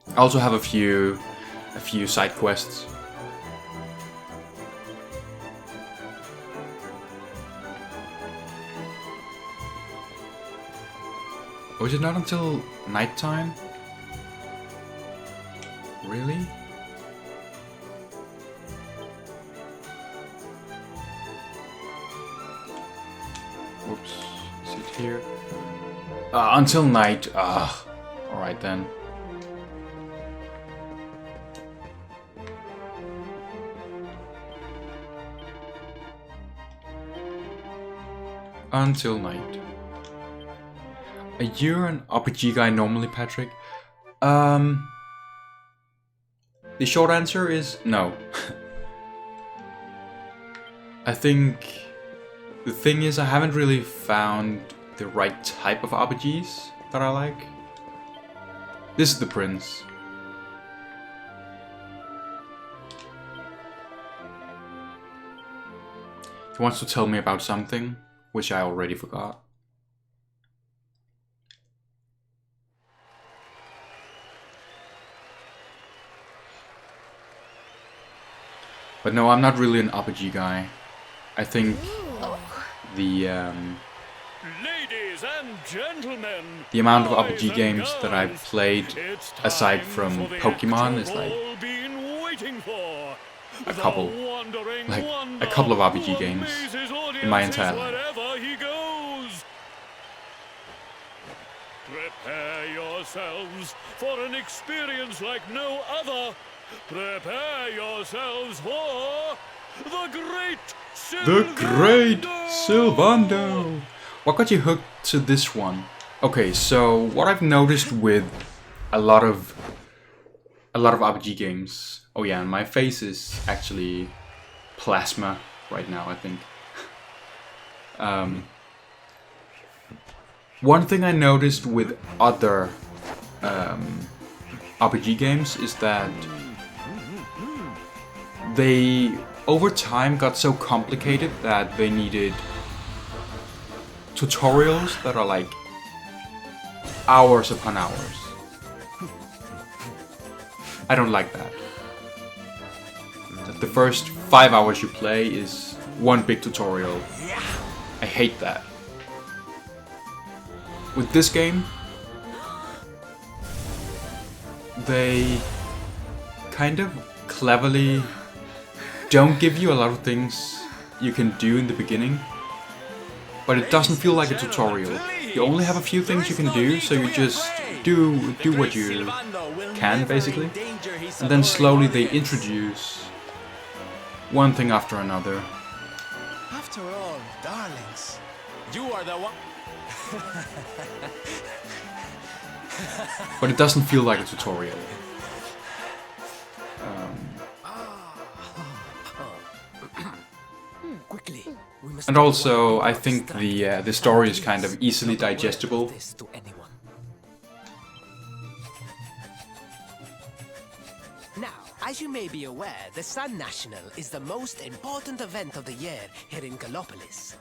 I also have a few side quests. Oh, is it not until nighttime? Really? Whoops. Is it here? Until night. Alright then. Until night. Are you an RPG guy normally, Patrick? The short answer is no. I think the thing is I haven't really found the right type of RPGs that I like. This is the Prince. He wants to tell me about something, which I already forgot. But no, I'm not really an RPG guy. I think the Ladies and gentlemen, amount of RPG games that I've played, aside from Pokemon, is like a couple. Like a couple of RPG games in my entire life. Prepare yourselves for an experience like no other. Prepare yourselves for the Great Sylvando! What got you hooked to this one? Okay, so what I've noticed with a lot of RPG games. Oh yeah, and my face is actually plasma right now, I think. One thing I noticed with other RPG games is that they over time got so complicated that they needed tutorials that are like hours upon hours. I don't like that. That the first 5 hours you play is one big tutorial. I hate that. With this game, they kind of cleverly don't give you a lot of things you can do in the beginning, but it doesn't feel like a tutorial. You only have a few things you can do, so you just do what you can, basically. And then slowly they introduce one thing after another. After all, darlings, you are the one. But it doesn't feel like a tutorial. Quickly, we must And also, I think the story is kind of easily digestible. this to anyone. Now, as you may be aware, the Sun National is the most important event of the year here in Gallopolis.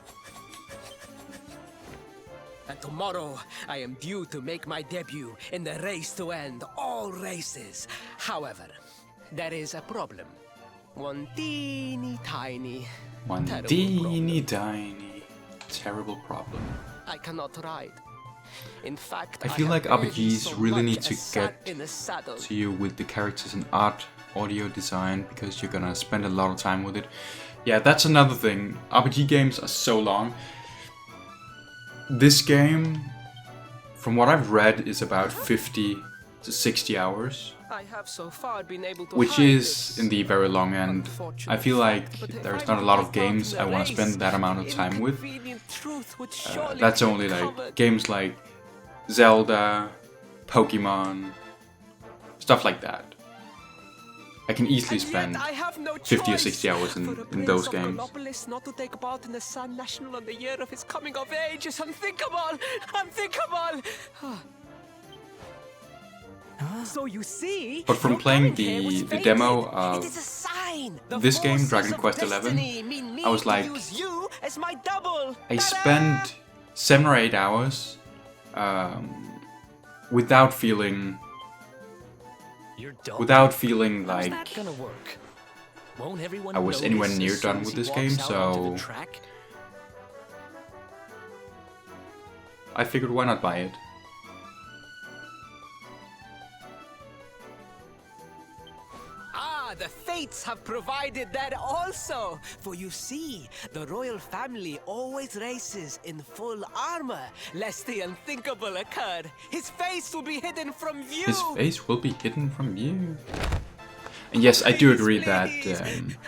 And tomorrow, I am due to make my debut in the race to end all races. However, there is a problem. One teeny tiny, One terrible teeny problem. tiny, terrible problem. I cannot ride. In fact, I feel have like barely RPGs so really much need to as sat get in a saddle. to you with the characters and art, audio design, because you're gonna spend a lot of time with it. Yeah, that's another thing. RPG games are so long. This game, from what I've read, is about 50 to 60 hours, I have so far been able to which hide is this in the very long end. I feel like But if there's I not a could lot get of out in games the I want to race, spend that amount of time with. inconvenient truth would surely That's be only like uncovered. games like Zelda, Pokemon, stuff like that. I can easily And yet spend I have no 50 or choice. 60 hours For the in those Prince of games. Gallopolis not to take part in the Sun National on the year of his coming of age is unthinkable! Unthinkable! So you see, But from your playing coming here was the fated. demo of It is a sign. The this game, forces Dragon of Quest XI, destiny mean me I was to like, use you as my double. I Ta-da! spent 7 or 8 hours without feeling How's like that gonna work? Won't everyone I was notice anywhere as near soon done as with he this walks game, out onto the so track? I figured why not buy it. Ah, the fates have provided that also. For you see, the royal family always races in full armor, lest the unthinkable occur. His face will be hidden from view. His face will be hidden from you. And yes, I do agree that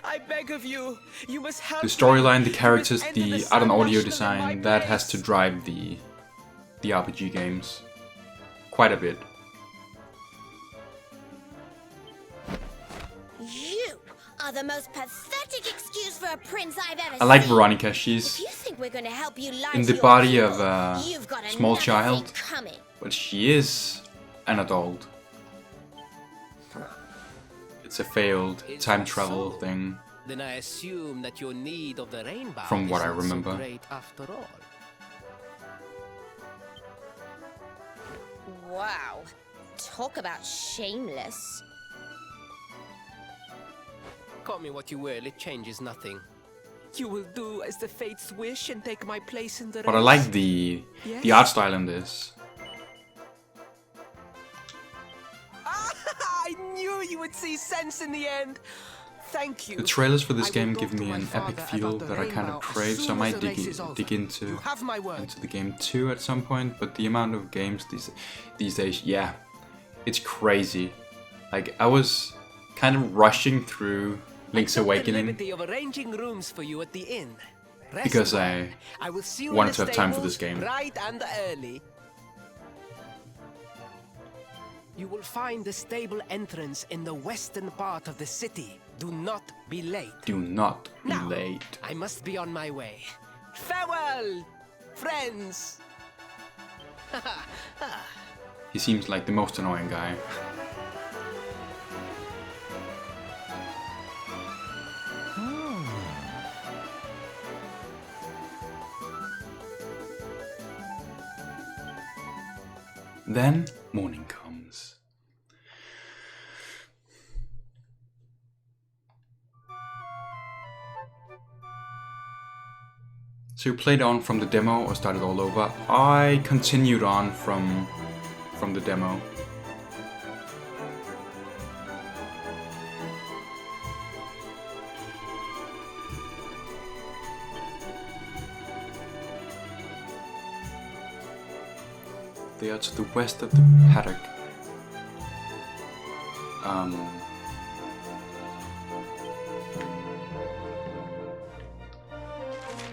I beg of you, you must help the storyline, the me. characters, You must enter the art and Sun audio National in design, my that has to place. drive the RPG games quite a bit. You are the most pathetic excuse for a prince I've ever I like seen. Veronica. If She's you think we're going to help you lie in to the your body of people, a you've got small another child, thing coming. but she is an adult. It's a failed Is time that travel so? thing. Then I assume that your need of the rainbow From what I isn't remember. so great after all. Wow. Talk about shameless. Call me what you will, it changes nothing. You will do as the fates wish and take my place in the But I race. like the art style in this. I knew you would see sense in the end. Thank you. The trailers for this I will game talk give to me my an epic father feel about the that I kind rainbow of as crave, so I soon might as the race is over. dig You into have my word. the game too at some point. But the amount of games these days, yeah, it's crazy. Like I was kind of rushing through Link's I took Awakening the liberty of arranging rooms for you at the inn. Rest because well. I will see you wanted in to the have time for stables this game. Bright and early. You will find the stable entrance in the western part of the city. Do not be late. do not be Now, late. I must be on my way. Farewell, friends. He seems like the most annoying guy. Then morning comes. So you played on from the demo or started all over? I continued on from the demo. They are to the west of the paddock.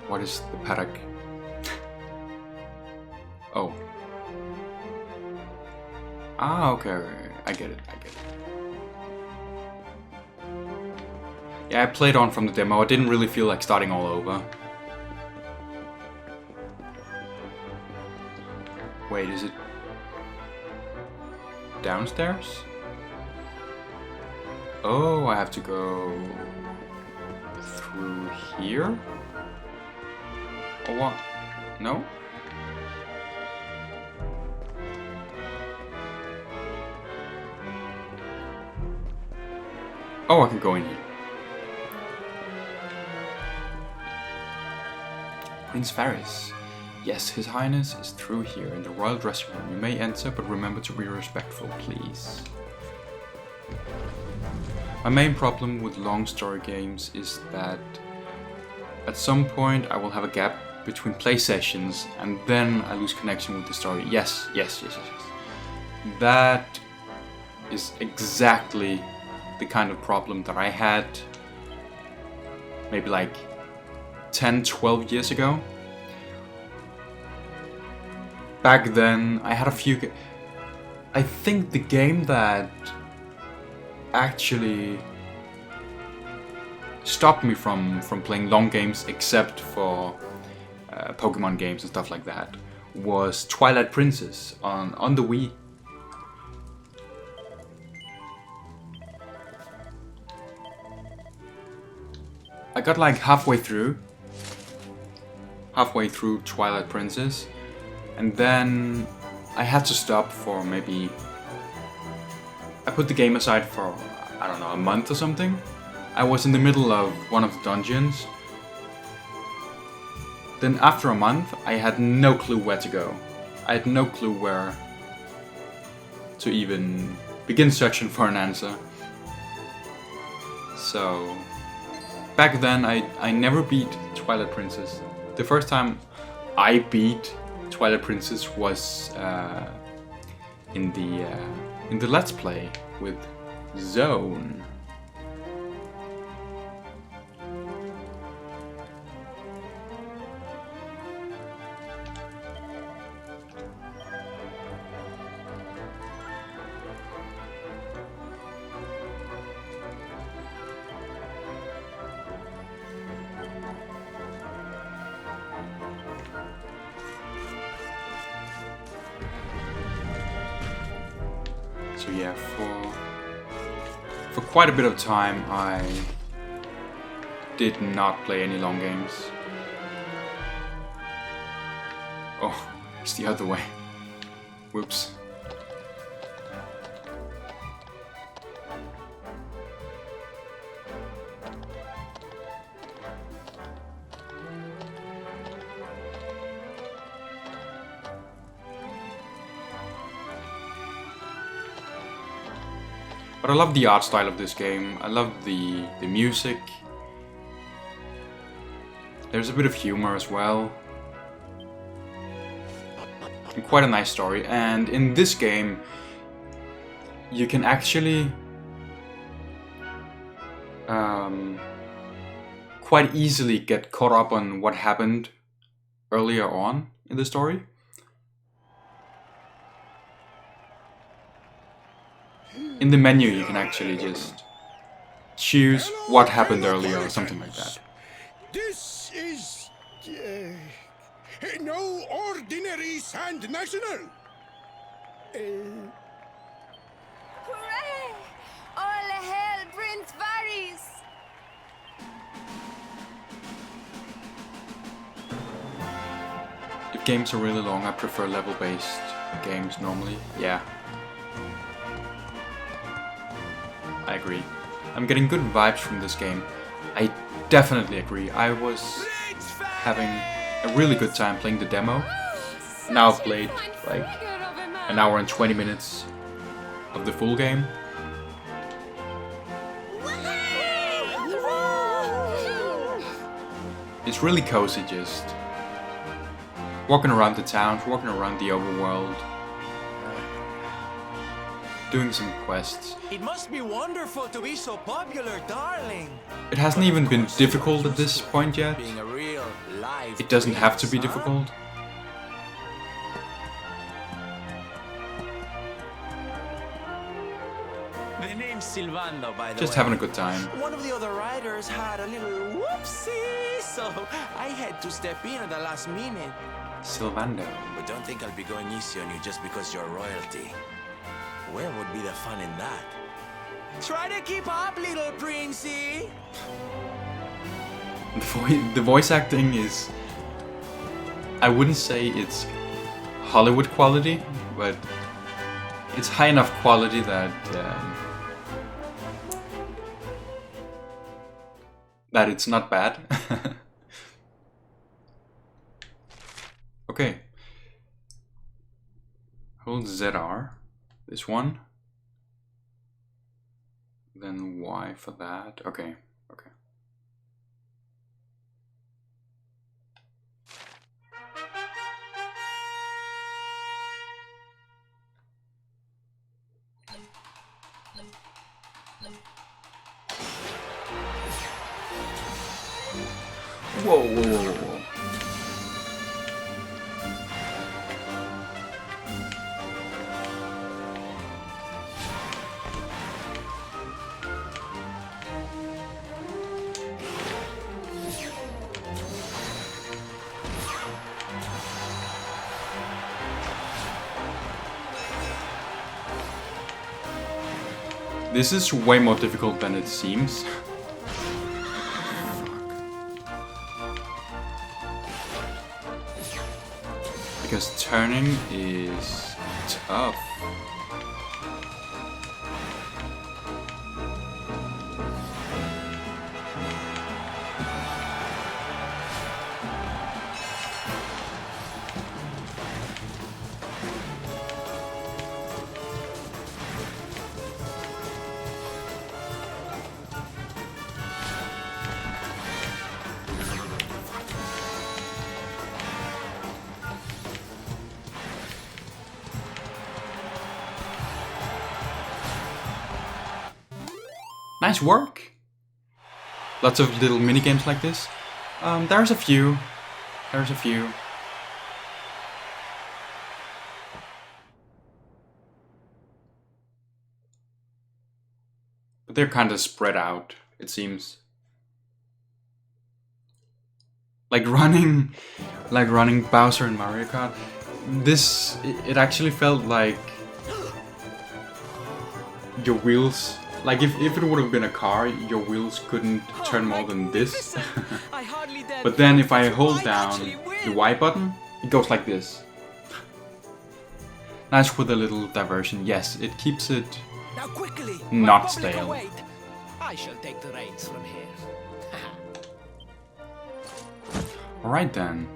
What is the paddock? Oh. Ah, okay, I get it. Yeah, I played on from the demo. I didn't really feel like starting all over. Wait, is it downstairs? Oh, I have to go through here? Or what? No? Oh, I can go in here. Prince Varys. Yes, His Highness is through here in the royal dressing room. You may enter, but remember to be respectful, please. My main problem with long story games is that at some point I will have a gap between play sessions, and then I lose connection with the story. Yes. That is exactly the kind of problem that I had maybe like 10, 12 years ago. Back then, I had a few... I think the game that actually stopped me from playing long games, except for Pokemon games and stuff like that, was Twilight Princess on the Wii. I got like halfway through Twilight Princess, and then I had to stop for maybe... I put the game aside for, I don't know, a month or something. I was in the middle of one of the dungeons. Then after a month, I had no clue where to go. I had no clue where to even begin searching for an answer. So back then, I never beat Twilight Princess. The first time I beat Twilight Princess was in the Let's Play with Zone. So yeah, for quite a bit of time I did not play any long games. Oh, it's the other way. Whoops. But I love the art style of this game. I love the music. There's a bit of humor as well. And quite a nice story. And in this game, you can actually quite easily get caught up on what happened earlier on in the story. In the menu, you can actually just choose what happened earlier or something like that. This is no ordinary Sand National. Hooray! All hail Prince Varys! If games are really long, I prefer level-based games normally. Yeah. I agree. I'm getting good vibes from this game. I definitely agree. I was having a really good time playing the demo. Now I've played like an hour and 20 minutes of the full game. It's really cozy just walking around the town, walking around the overworld, doing some quests. It must be wonderful to be so popular, darling. It hasn't even been difficult at this point yet. Being a real live It doesn't have to be prince, huh? difficult. The name's Silvando, by the way. Just having a good time. One of the other riders had a little whoopsie, so I had to step in at the last minute. Silvando. But don't think I'll be going easy on you just because you're royalty. Where would be the fun in that? Try to keep up, little princey. The voice acting is... I wouldn't say it's Hollywood quality, but it's high enough quality that that it's not bad. Okay. Hold ZR. This one. Then Y for that. Okay. Okay. Whoa, whoa, whoa, whoa. This is way more difficult than it seems. Because turning is tough. Nice work! Lots of little mini games like this. There's a few. But they're kind of spread out, it seems. Like running Bowser in Mario Kart. It actually felt like your wheels. Like if it would have been a car, your wheels couldn't turn more than this. But then if I hold down the Y button, it goes like this. Nice with a little diversion. Yes, it keeps it Now quickly, not my public stale. await. I shall take the reins from here. Alright then.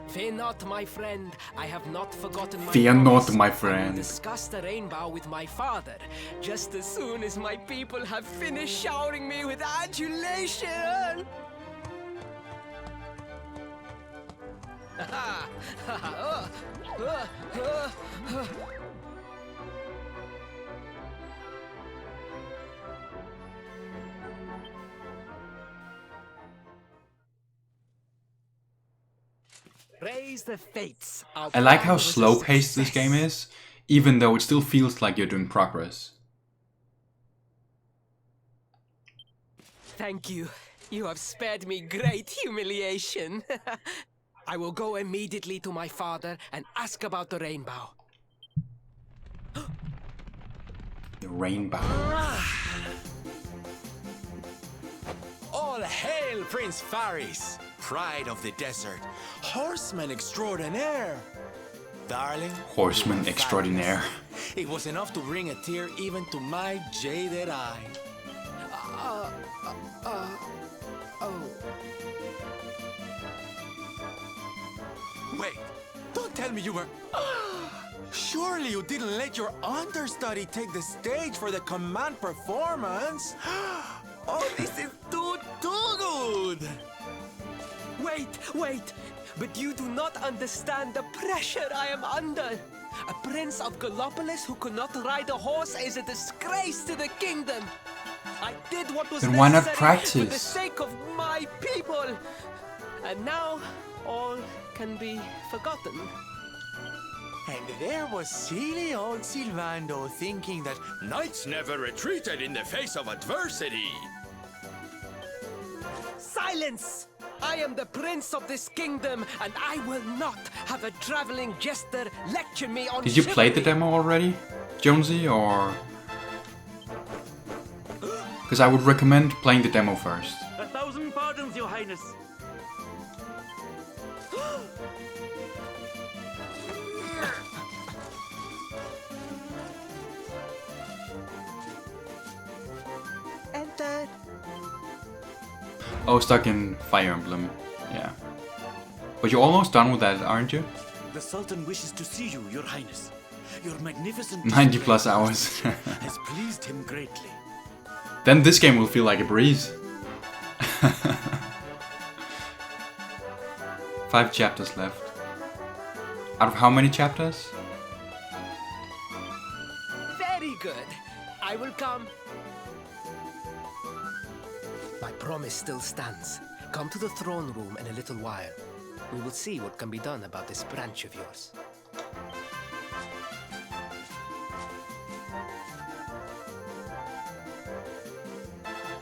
Fear not, my friend. I have not forgotten my Fear promise. not, my I will friend. discuss the rainbow with my father, just as soon as my people have finished showering me with adulation. Praise the fates. Our I like plan how was a slow-paced this game success. is, even though it still feels like you're doing progress. Thank you. You have spared me great humiliation. I will go immediately to my father and ask about the rainbow. The rainbow. All hail Prince Faris, pride of the desert, horseman extraordinaire. Darling, Horseman you were extraordinaire. fabulous. It was enough to bring a tear even to my jaded eye. Wait, don't tell me you were... Surely you didn't let your understudy take the stage for the command performance? Oh, this is too good! Wait! But you do not understand the pressure I am under. A prince of Gallopolis who could not ride a horse is a disgrace to the kingdom. I did what was Then why not necessary practice? for the sake of my people. And now all can be forgotten. And there was silly old Silvando thinking that knights never retreated in the face of adversity. Silence! I am the prince of this kingdom, and I will not have a traveling jester lecture me on Did you play the chivalry. demo already, Jonesy, or...? Because I would recommend playing the demo first. 1,000 pardons, your highness. Enter. Oh, stuck in Fire Emblem. Yeah. But you're almost done with that, aren't you? The Sultan wishes to see you, your highness. Your magnificent 90 plus display of hours. justice has pleased him greatly. Then this game will feel like a breeze. 5 chapters left. Out of how many chapters? Very good. I will come. My promise still stands. Come to the throne room in a little while. We will see what can be done about this branch of yours.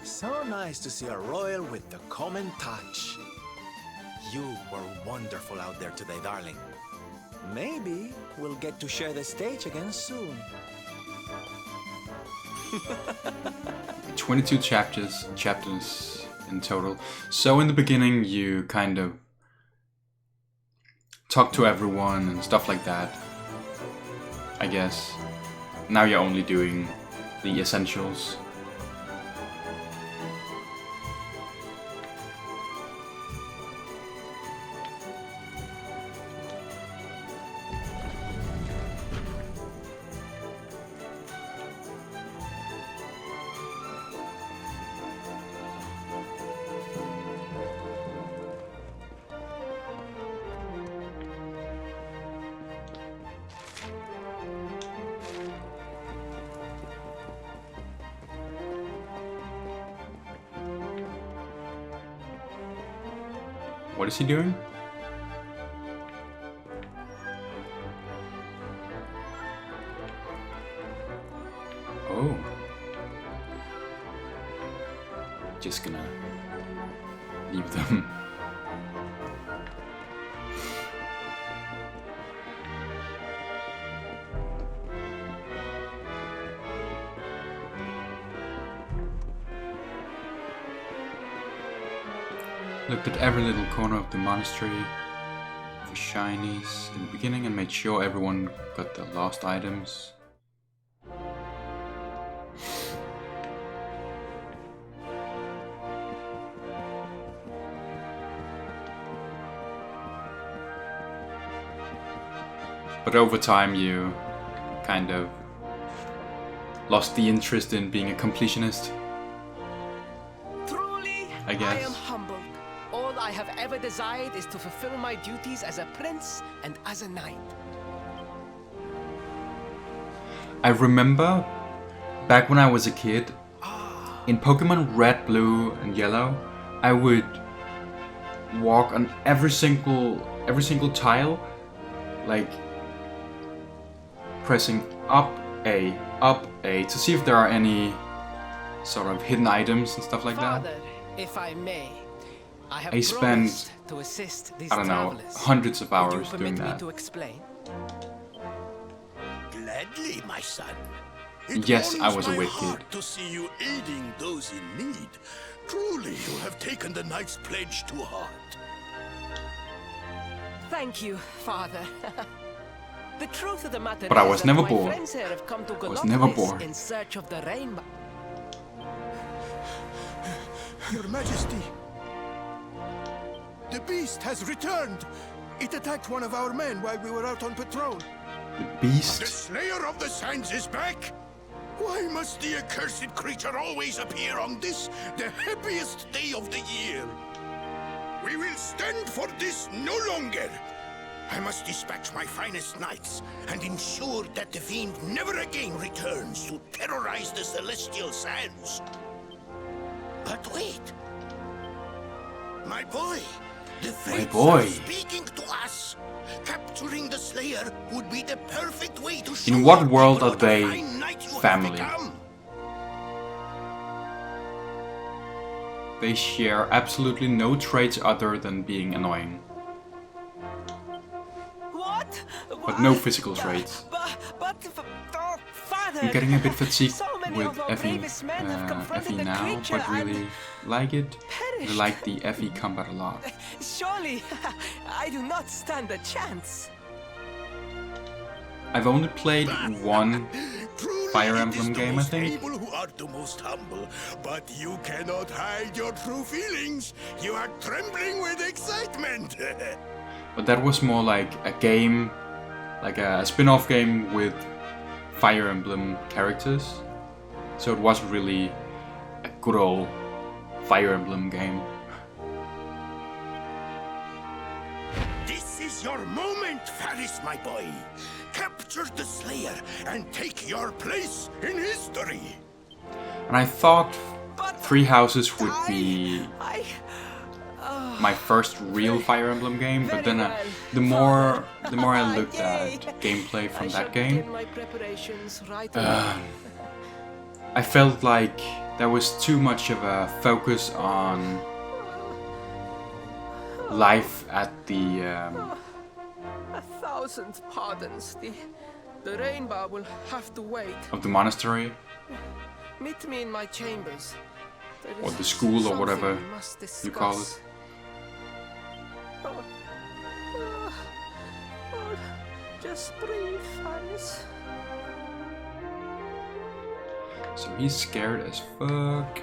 So nice to see a royal with the common touch. You were wonderful out there today, darling. Maybe we'll get to share the stage again soon. 22 chapters in total. So in the beginning you kind of talk to everyone and stuff like that, I guess. Now you're only doing the essentials. What is he doing? Oh. Just gonna leave them. Looked at every little corner of the monastery for shinies in the beginning and made sure everyone got the lost items. But over time you kind of lost the interest in being a completionist, Truly, I guess. I am humbled. All I have ever desired is to fulfill my duties as a prince and as a knight. I remember back when I was a kid, in Pokemon Red, Blue, and Yellow, I would walk on every single tile, like pressing up A to see if there are any sort of hidden items and stuff like Father, that. if I may, I have I spent, promised to assist these I don't know, travelers. hundreds of Would you hours permit doing me that. to explain? Gladly, my son. Yes, I warms was a my wit heart kid. to see you aiding those in need. Truly, you have taken the knight's pledge to heart. Thank you, Father. The truth of the matter But I is was that never my bored. friends here have come to I was never Galactus bored. in search of the rainbow. Your Majesty, the beast has returned. It attacked one of our men while we were out on patrol. The The beast? Slayer of the Sands is back! Why must the accursed creature always appear on this, the happiest day of the year? We will stand for this no longer! I must dispatch my finest knights and ensure that the fiend never again returns to terrorize the Celestial Sands. But wait! My boy! The fates boy. are speaking to us! Capturing the Slayer would be the perfect way to show In what our world people are what a they fine knight you have family? become. They share absolutely no traits other than being annoying. What? But no physical traits. Oh, Father! I'm getting a bit fatigued So many with of our Effie, bravest men have confronted the now, creature but really and like it. I perished. like the Effie combat a lot. Surely, I do not stand a chance. I've only played one Truly Fire it Emblem is the game, I most think. able who are the most humble, but you cannot hide your true feelings. You are trembling with excitement. But that was more like a game, like a spin-off game with Fire Emblem characters. So it wasn't really a good old Fire Emblem game. This is your moment, Faris, my boy. Capture the Slayer disappear and take your place in history. And I thought Three Houses would be my first real Fire Emblem game, but then the more I looked at gameplay from that game, I felt like there was too much of a focus on life at the 1,000 pardons. The rainbow will have to wait. of the monastery Meet me in my chambers. There or is the school or something whatever we must you call it. discuss. Just breathe, Highness. So he's scared as fuck.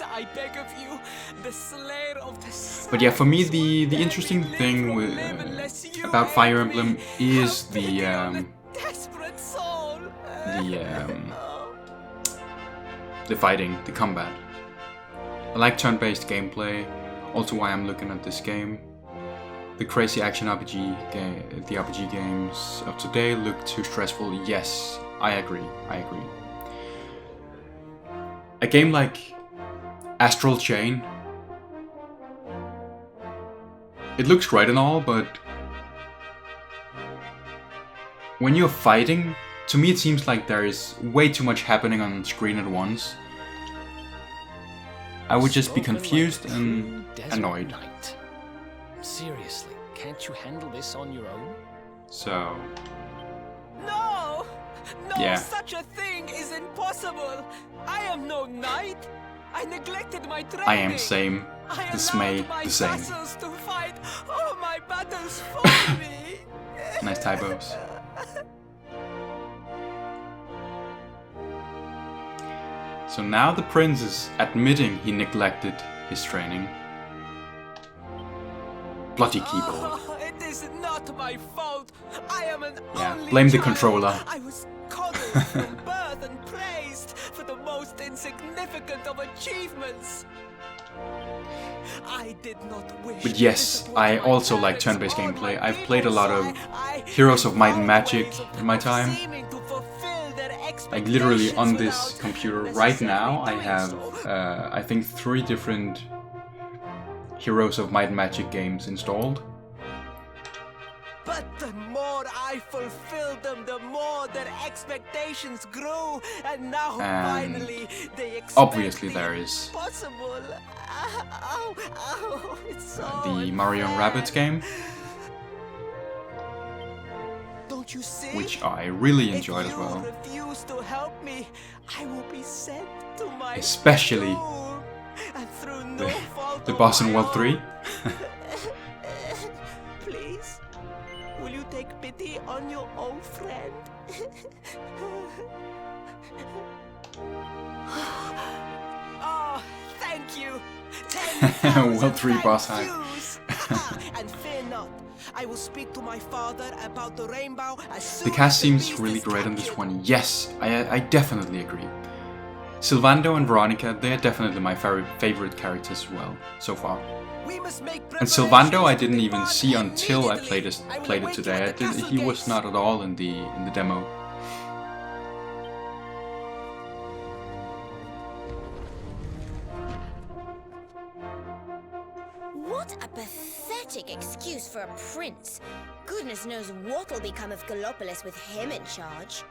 I beg of you, the slayer of the sun. But yeah, for me the interesting thing with about Fire Emblem is the desperate soul. the fighting, the combat. I like turn-based gameplay, also why I'm looking at this game. The crazy action RPG game, the RPG games of today look too stressful. Yes, I agree. A game like Astral Chain, it looks great and all, but when you're fighting, to me it seems like there is way too much happening on screen at once. I would just be confused and annoyed. Seriously, can't you handle this on your own? So, No! No, Yeah. such a thing is impossible! I am no knight! I neglected my training! I am same, I dismay allowed my the same. vassals to fight all my battles for me! Nice typos. So now the prince is admitting he neglected his training. Bloody keyboard. Oh, it is not my fault! I am an Yeah, only blame the child. controller. I was coddled from birth and praised for the most insignificant of achievements. I did not wish But to yes, disappoint I my also like parents turn-based or my gameplay. I've people, played a lot so of I Heroes of Might and found Magic ways in my time. seeming to fulfill their Like literally on expectations this without computer right now, I necessarily have doing so. I think 3 different Heroes of Might and Magic games installed. But the more I fulfilled them, the more their expectations grew, and now And finally they expect obviously the there is impossible. Ow, it's so the Mario and unfair. Rabbids game, Don't you see? which I really enjoyed as well. If you refuse to help me, I will be sent to my Especially doom, and through no fault The of boss in my World own. 3. Please, will you take pity on your old friend? Oh, thank you. 10,000 World 3 boss thank hype. yous. And fear not. I will speak to my father about the rainbow as soon The cast as seems beast really is great on this captured. one. Yes, I definitely agree. Sylvando and Veronica, they're definitely my favorite characters as well, so far. We must make And Sylvando I preparations to didn't even depart see until I immediately. played I will it await you today. at the castle He was gates. not at all in the demo. What a pathetic excuse for a prince. Goodness knows what'll become of Gallopolis with him in charge.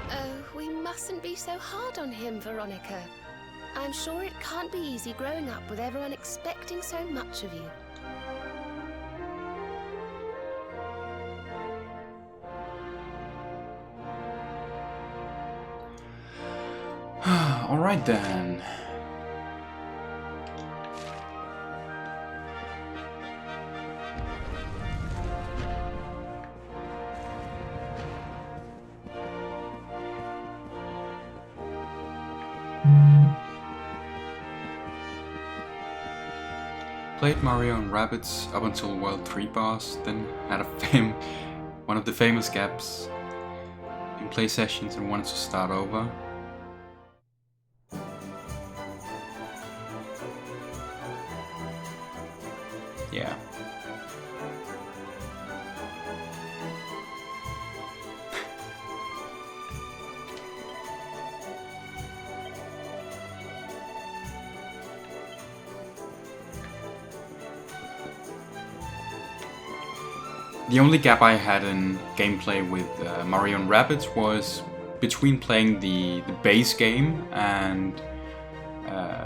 Oh, we mustn't be so hard on him, Veronica. I'm sure it can't be easy growing up with everyone expecting so much of you. Alright then. Played Mario and Rabbids up until World 3 boss, then had one of the famous gaps in play sessions and wanted to start over. Yeah. The only gap I had in gameplay with Mario and Rabbids was between playing the base game and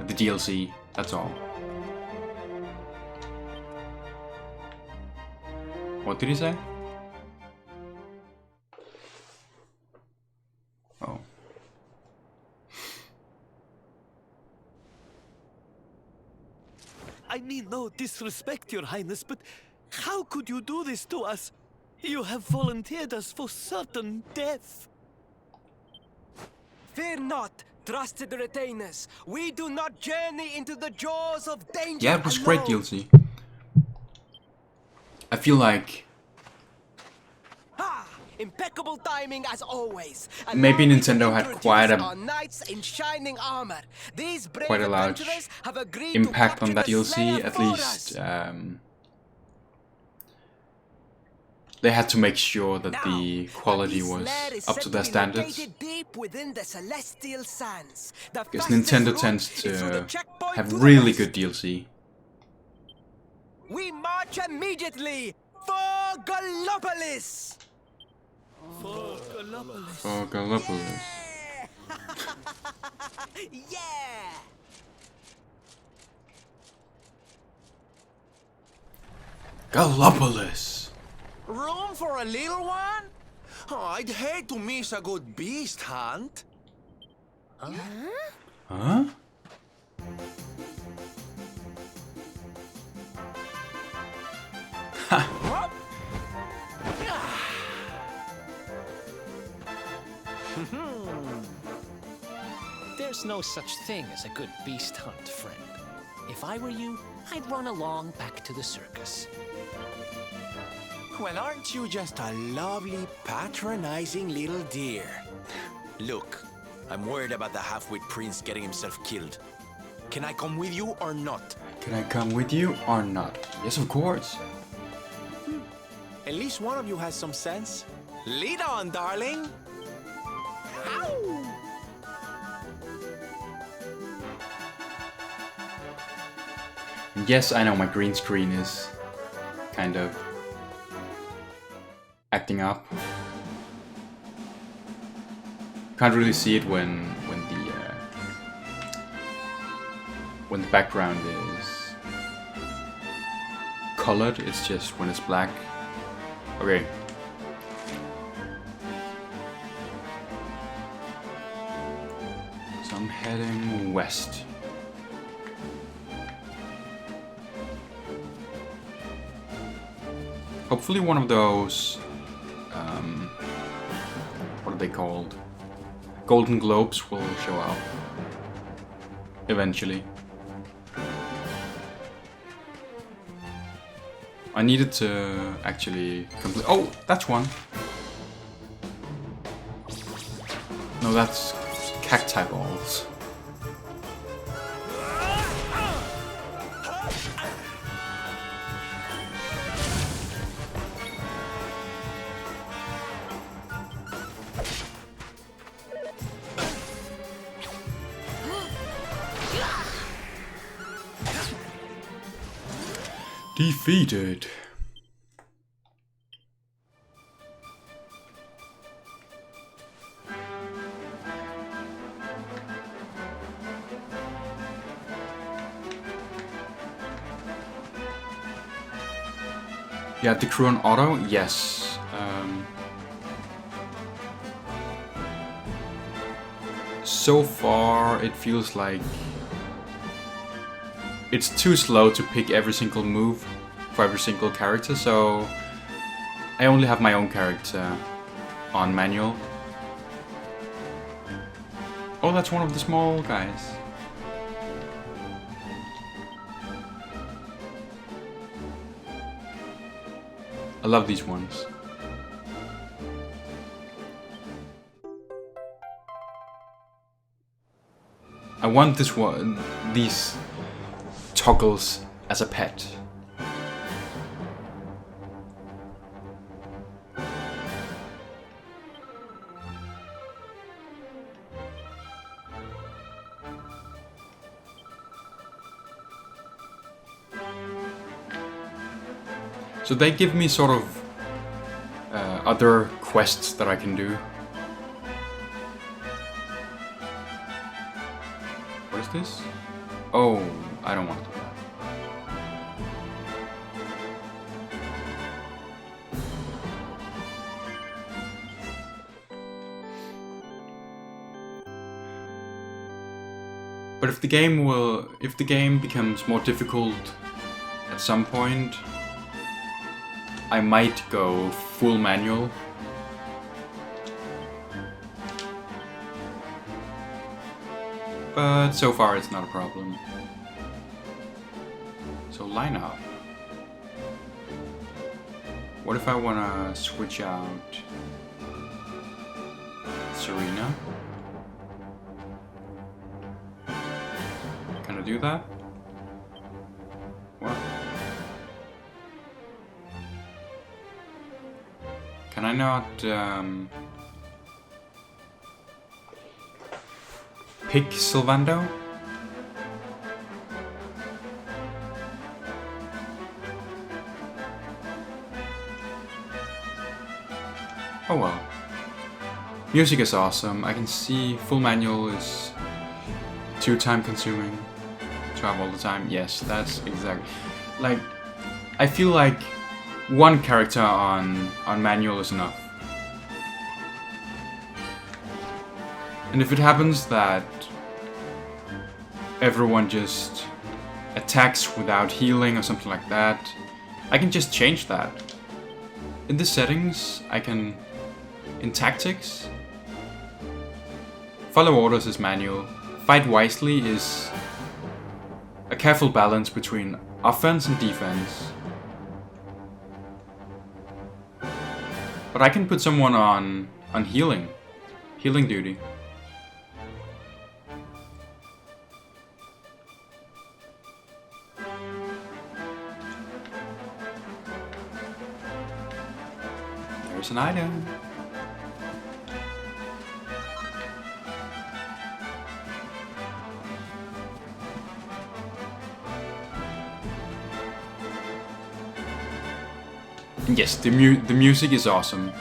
the DLC, that's all. What did he say? Oh. I mean no disrespect, Your Highness, but how could you do this to us? You have volunteered us for certain death. Fear not, trusted retainers. We do not journey into the jaws of danger. Yeah, it was great alone. DLC. I feel like Impeccable timing as always. maybe Allow me to Nintendo had introduce quite our knights in shining armor. These brave quite a large adventurers have agreed impact to on that capture the DLC. Slayer At for least us. they had to make sure that Now, the quality this was lair is up said to be their standards. located deep within the celestial sands. The Because fastest Nintendo route tends is through the to checkpoint have to the really west. good DLC. We march immediately for Gallopolis. For Gallopolis. Yeah! Gallopolis! Room for a little one? Oh, I'd hate to miss a good beast hunt. Huh? There's no such thing as a good beast hunt, friend. If I were you, I'd run along back to the circus. Well, aren't you just a lovely, patronizing little dear? Look, I'm worried about the half-wit prince getting himself killed. Can I come with you or not? Can I come with you or not? Yes, of course. At least one of you has some sense. Lead on, darling! Ow! Yes, I know my green screen is kind of acting up. Can't really see it when the background is colored. It's just when it's black. Okay. So I'm heading west. Hopefully one of those, what are they called? Golden Globes will show up. Eventually. I needed to actually complete. Oh, that's one. No, that's cacti balls. Defeated. You have the crew on auto? Yes. So far, it feels like it's too slow to pick every single move for every single character, so I only have my own character on manual. Oh, that's one of the small guys. I love these ones. I want these toggles as a pet. So they give me sort of other quests that I can do. What is this? Oh, I don't want to do that. But if the game becomes more difficult at some point, I might go full manual. But so far it's not a problem. So line up. What if I wanna switch out Serena? Can I do that? What? Can I not pick Sylvando? Oh well. Music is awesome. I can see full manual is too time consuming to have all the time. Yes, that's exactly. Like, I feel like one character on manual is enough. And if it happens that everyone just attacks without healing or something like that, I can just change that. In the settings, I can, in tactics, follow orders is manual, fight wisely is a careful balance between offense and defense. But I can put someone on healing duty. There's an item. And yes, the music is awesome.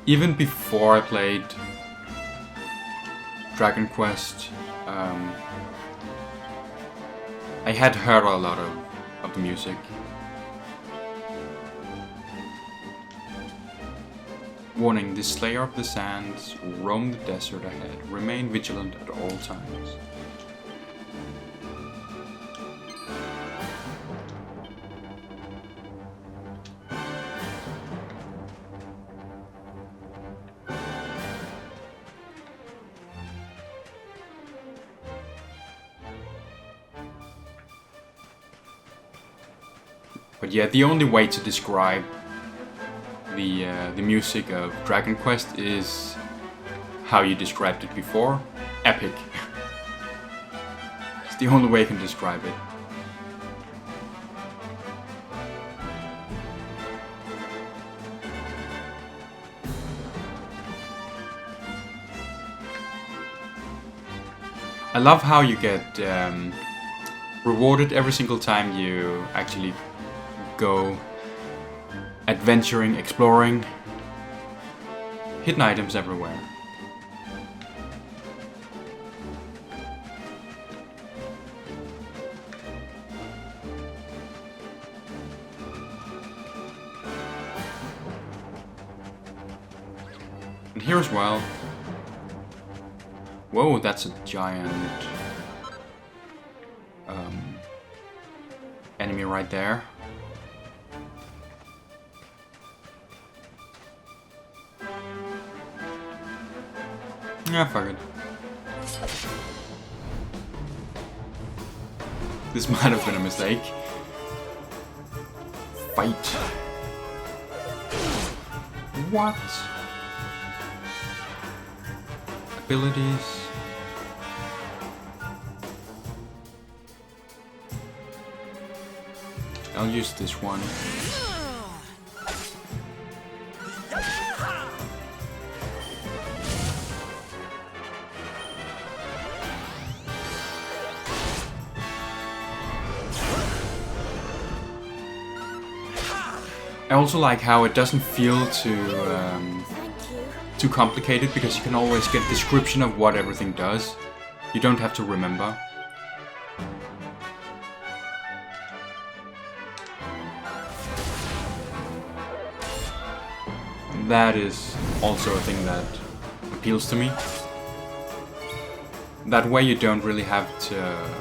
Even before I played Dragon Quest, I had heard a lot of the music. Warning, the Slayer of the Sands will roam the desert ahead. Remain vigilant at all times. But yeah, the only way to describe the music of Dragon Quest is how you described it before. Epic. It's the only way I can describe it. I love how you get rewarded every single time you actually go adventuring, exploring. Hidden items everywhere. And here as well. Whoa, that's a giant enemy right there. Yeah, fuck it. This might have been a mistake. Bite. What? Abilities. I'll use this one. I also like how it doesn't feel too complicated, because you can always get a description of what everything does. You don't have to remember. That is also a thing that appeals to me. That way you don't really have to...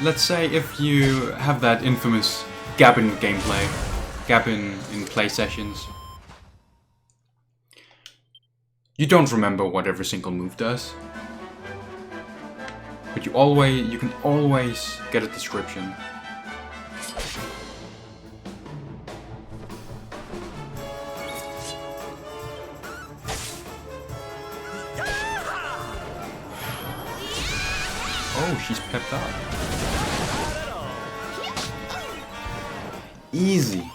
Let's say if you have that infamous gap in gameplay, gap in play sessions, you don't remember what every single move does, but you can always get a description. Oh, she's pepped up. Easy.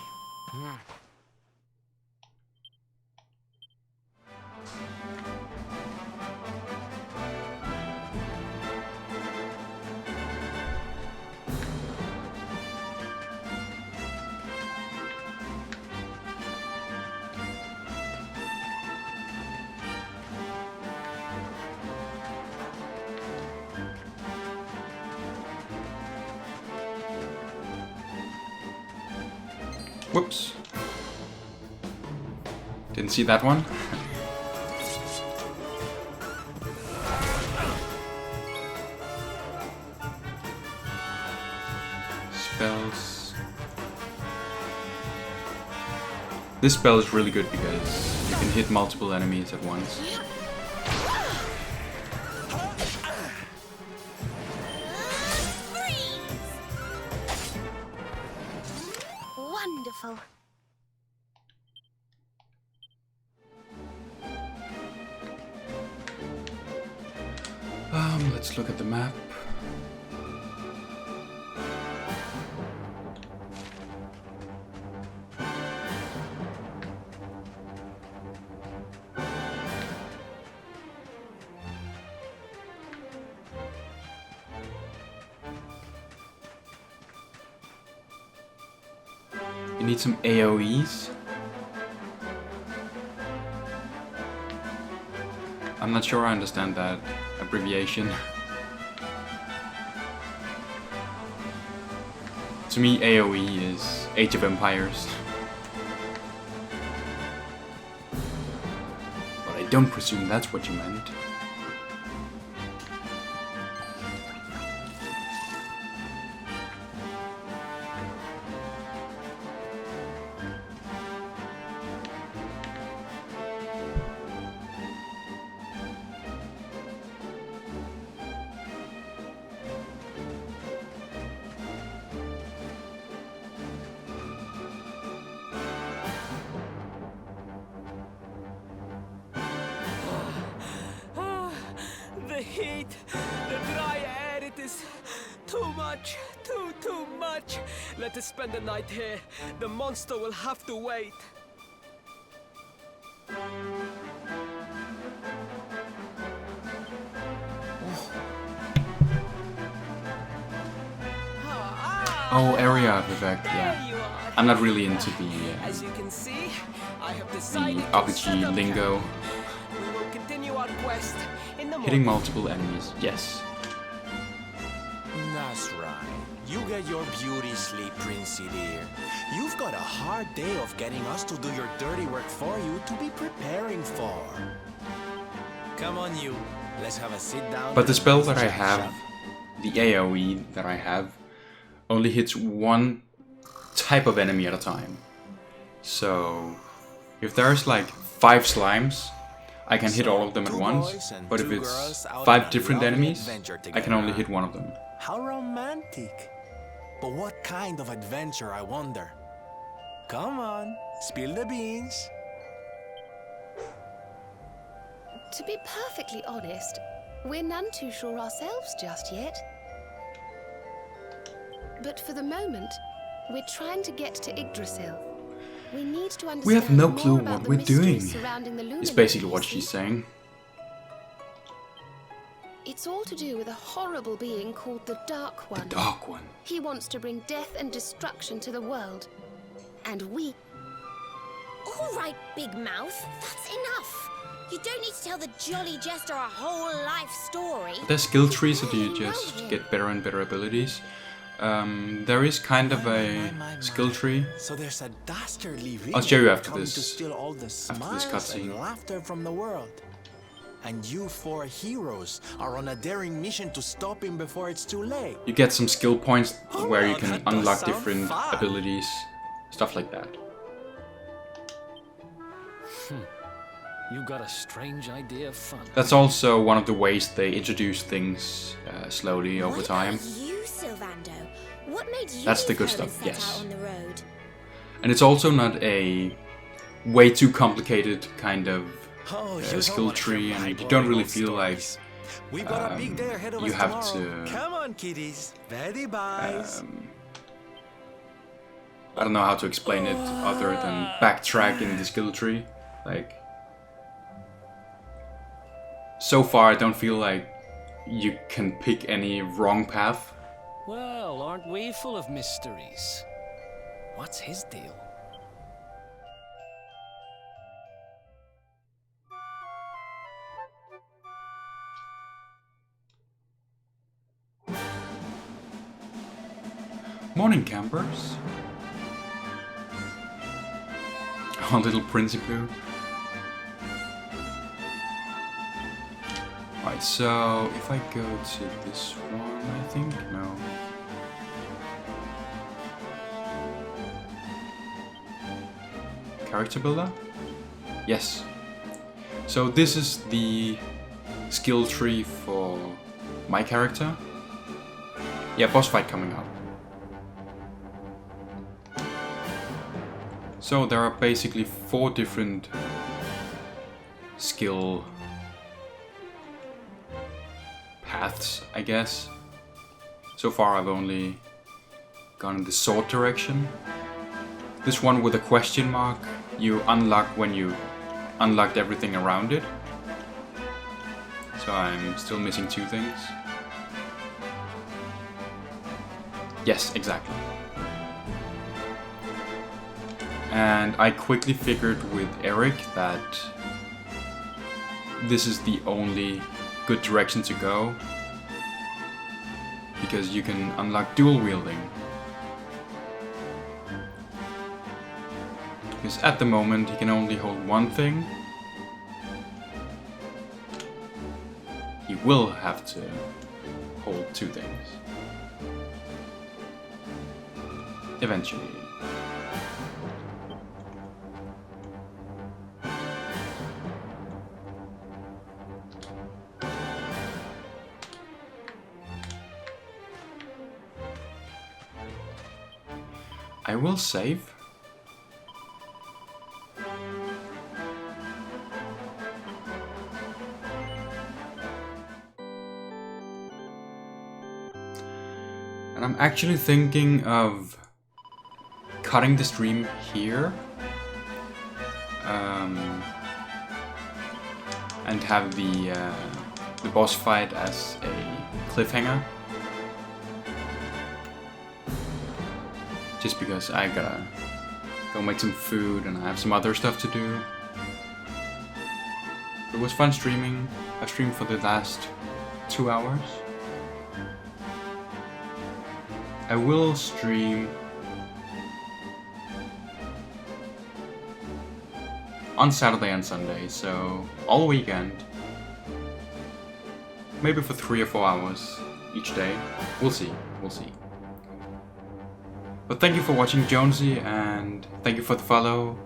Whoops. Didn't see that one. Spells. This spell is really good because you can hit multiple enemies at once. Wonderful. Let's look at the map. You need some AoEs. I'm not sure I understand that abbreviation. To me, AoE is Age of Empires. But I don't presume that's what you meant. The heat, the dry air, it is too much, too much. Let us spend the night here. The monster will have to wait. Oh, area of effect, yeah. I'm not really into the As you can see, I have decided to RPG shut up lingo. now. We will continue our quest in the Hitting morning. multiple enemies, yes. That's right. You get your beauty sleep, Princey dear. You've got a hard day of getting us to do your dirty work for you to be preparing for. Come on, you. Let's have a sit down. But the spell that I have, the AoE that I have, only hits one type of enemy at a time. So, if there's like 5 slimes, I can hit all of them at once. But if it's 5 different enemies, I can only hit one of them. How romantic. But what kind of adventure, I wonder? Come on, spill the beans. To be perfectly honest, we're none too sure ourselves just yet. But for the moment, we're trying to get to Yggdrasil. We need to understand We have no more clue about what the we're mysteries doing. surrounding the Is luminaries, basically you what see. she's saying. It's all to do with a horrible being called the Dark One. The Dark One. He wants to bring death and destruction to the world. And we... All right, Big Mouth, that's enough. You don't need to tell the jolly jester a whole life story. There's skill trees that you Really just know him. get better and better abilities. There is kind of a skill tree. So there's a dastardly I'll show you after coming this- to steal all the smiles cutscene. and laughter from the world. And you four heroes are on a daring mission to stop him before it's too late. You get some skill points where you can that does unlock sound different fun. abilities, stuff like that. You've got a strange idea of fun. That's also one of the ways they introduce things slowly over What time. about you, Sylvando? What made you That's the leave good home and stuff, set yes. out on the road? And it's also not a way too complicated kind of Oh, skill tree, and you don't really feel like we've got a big day ahead of you us have tomorrow. to, Come on, kiddies. Ready, boys. I don't know how to explain it other than backtrack in the skill tree. Like, so far I don't feel like you can pick any wrong path. Well, aren't we full of mysteries? What's his deal? Morning, campers. Oh, little Principal. Right, so if I go to this one, I think, no. Character builder? Yes. So this is the skill tree for my character. Yeah, boss fight coming up. So there are basically 4 different skill paths, I guess. So far I've only gone in the sword direction. This one with a question mark you unlock when you unlocked everything around it. So I'm still missing 2 things. Yes, exactly. And I quickly figured with Eric that this is the only good direction to go, because you can unlock dual wielding. Because at the moment he can only hold one thing. He will have to hold 2 things. Eventually. I will save. And I'm actually thinking of cutting the stream here. And have the boss fight as a cliffhanger. Just because I gotta go make some food and I have some other stuff to do. It was fun streaming. I streamed for the last 2 hours. I will stream on Saturday and Sunday, so all weekend. Maybe for 3 or 4 hours each day. We'll see, we'll see. But thank you for watching, Jonesy, and thank you for the follow.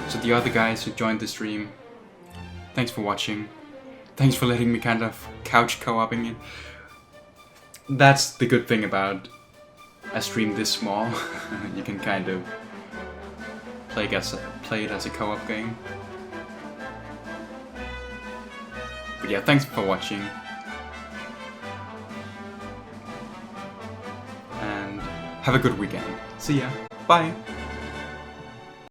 So the other guys who joined the stream, thanks for watching. Thanks for letting me kind of couch co-oping it. That's the good thing about a stream this small, you can kind of play it as a co-op game. But yeah, thanks for watching. And have a good weekend. See ya. Bye.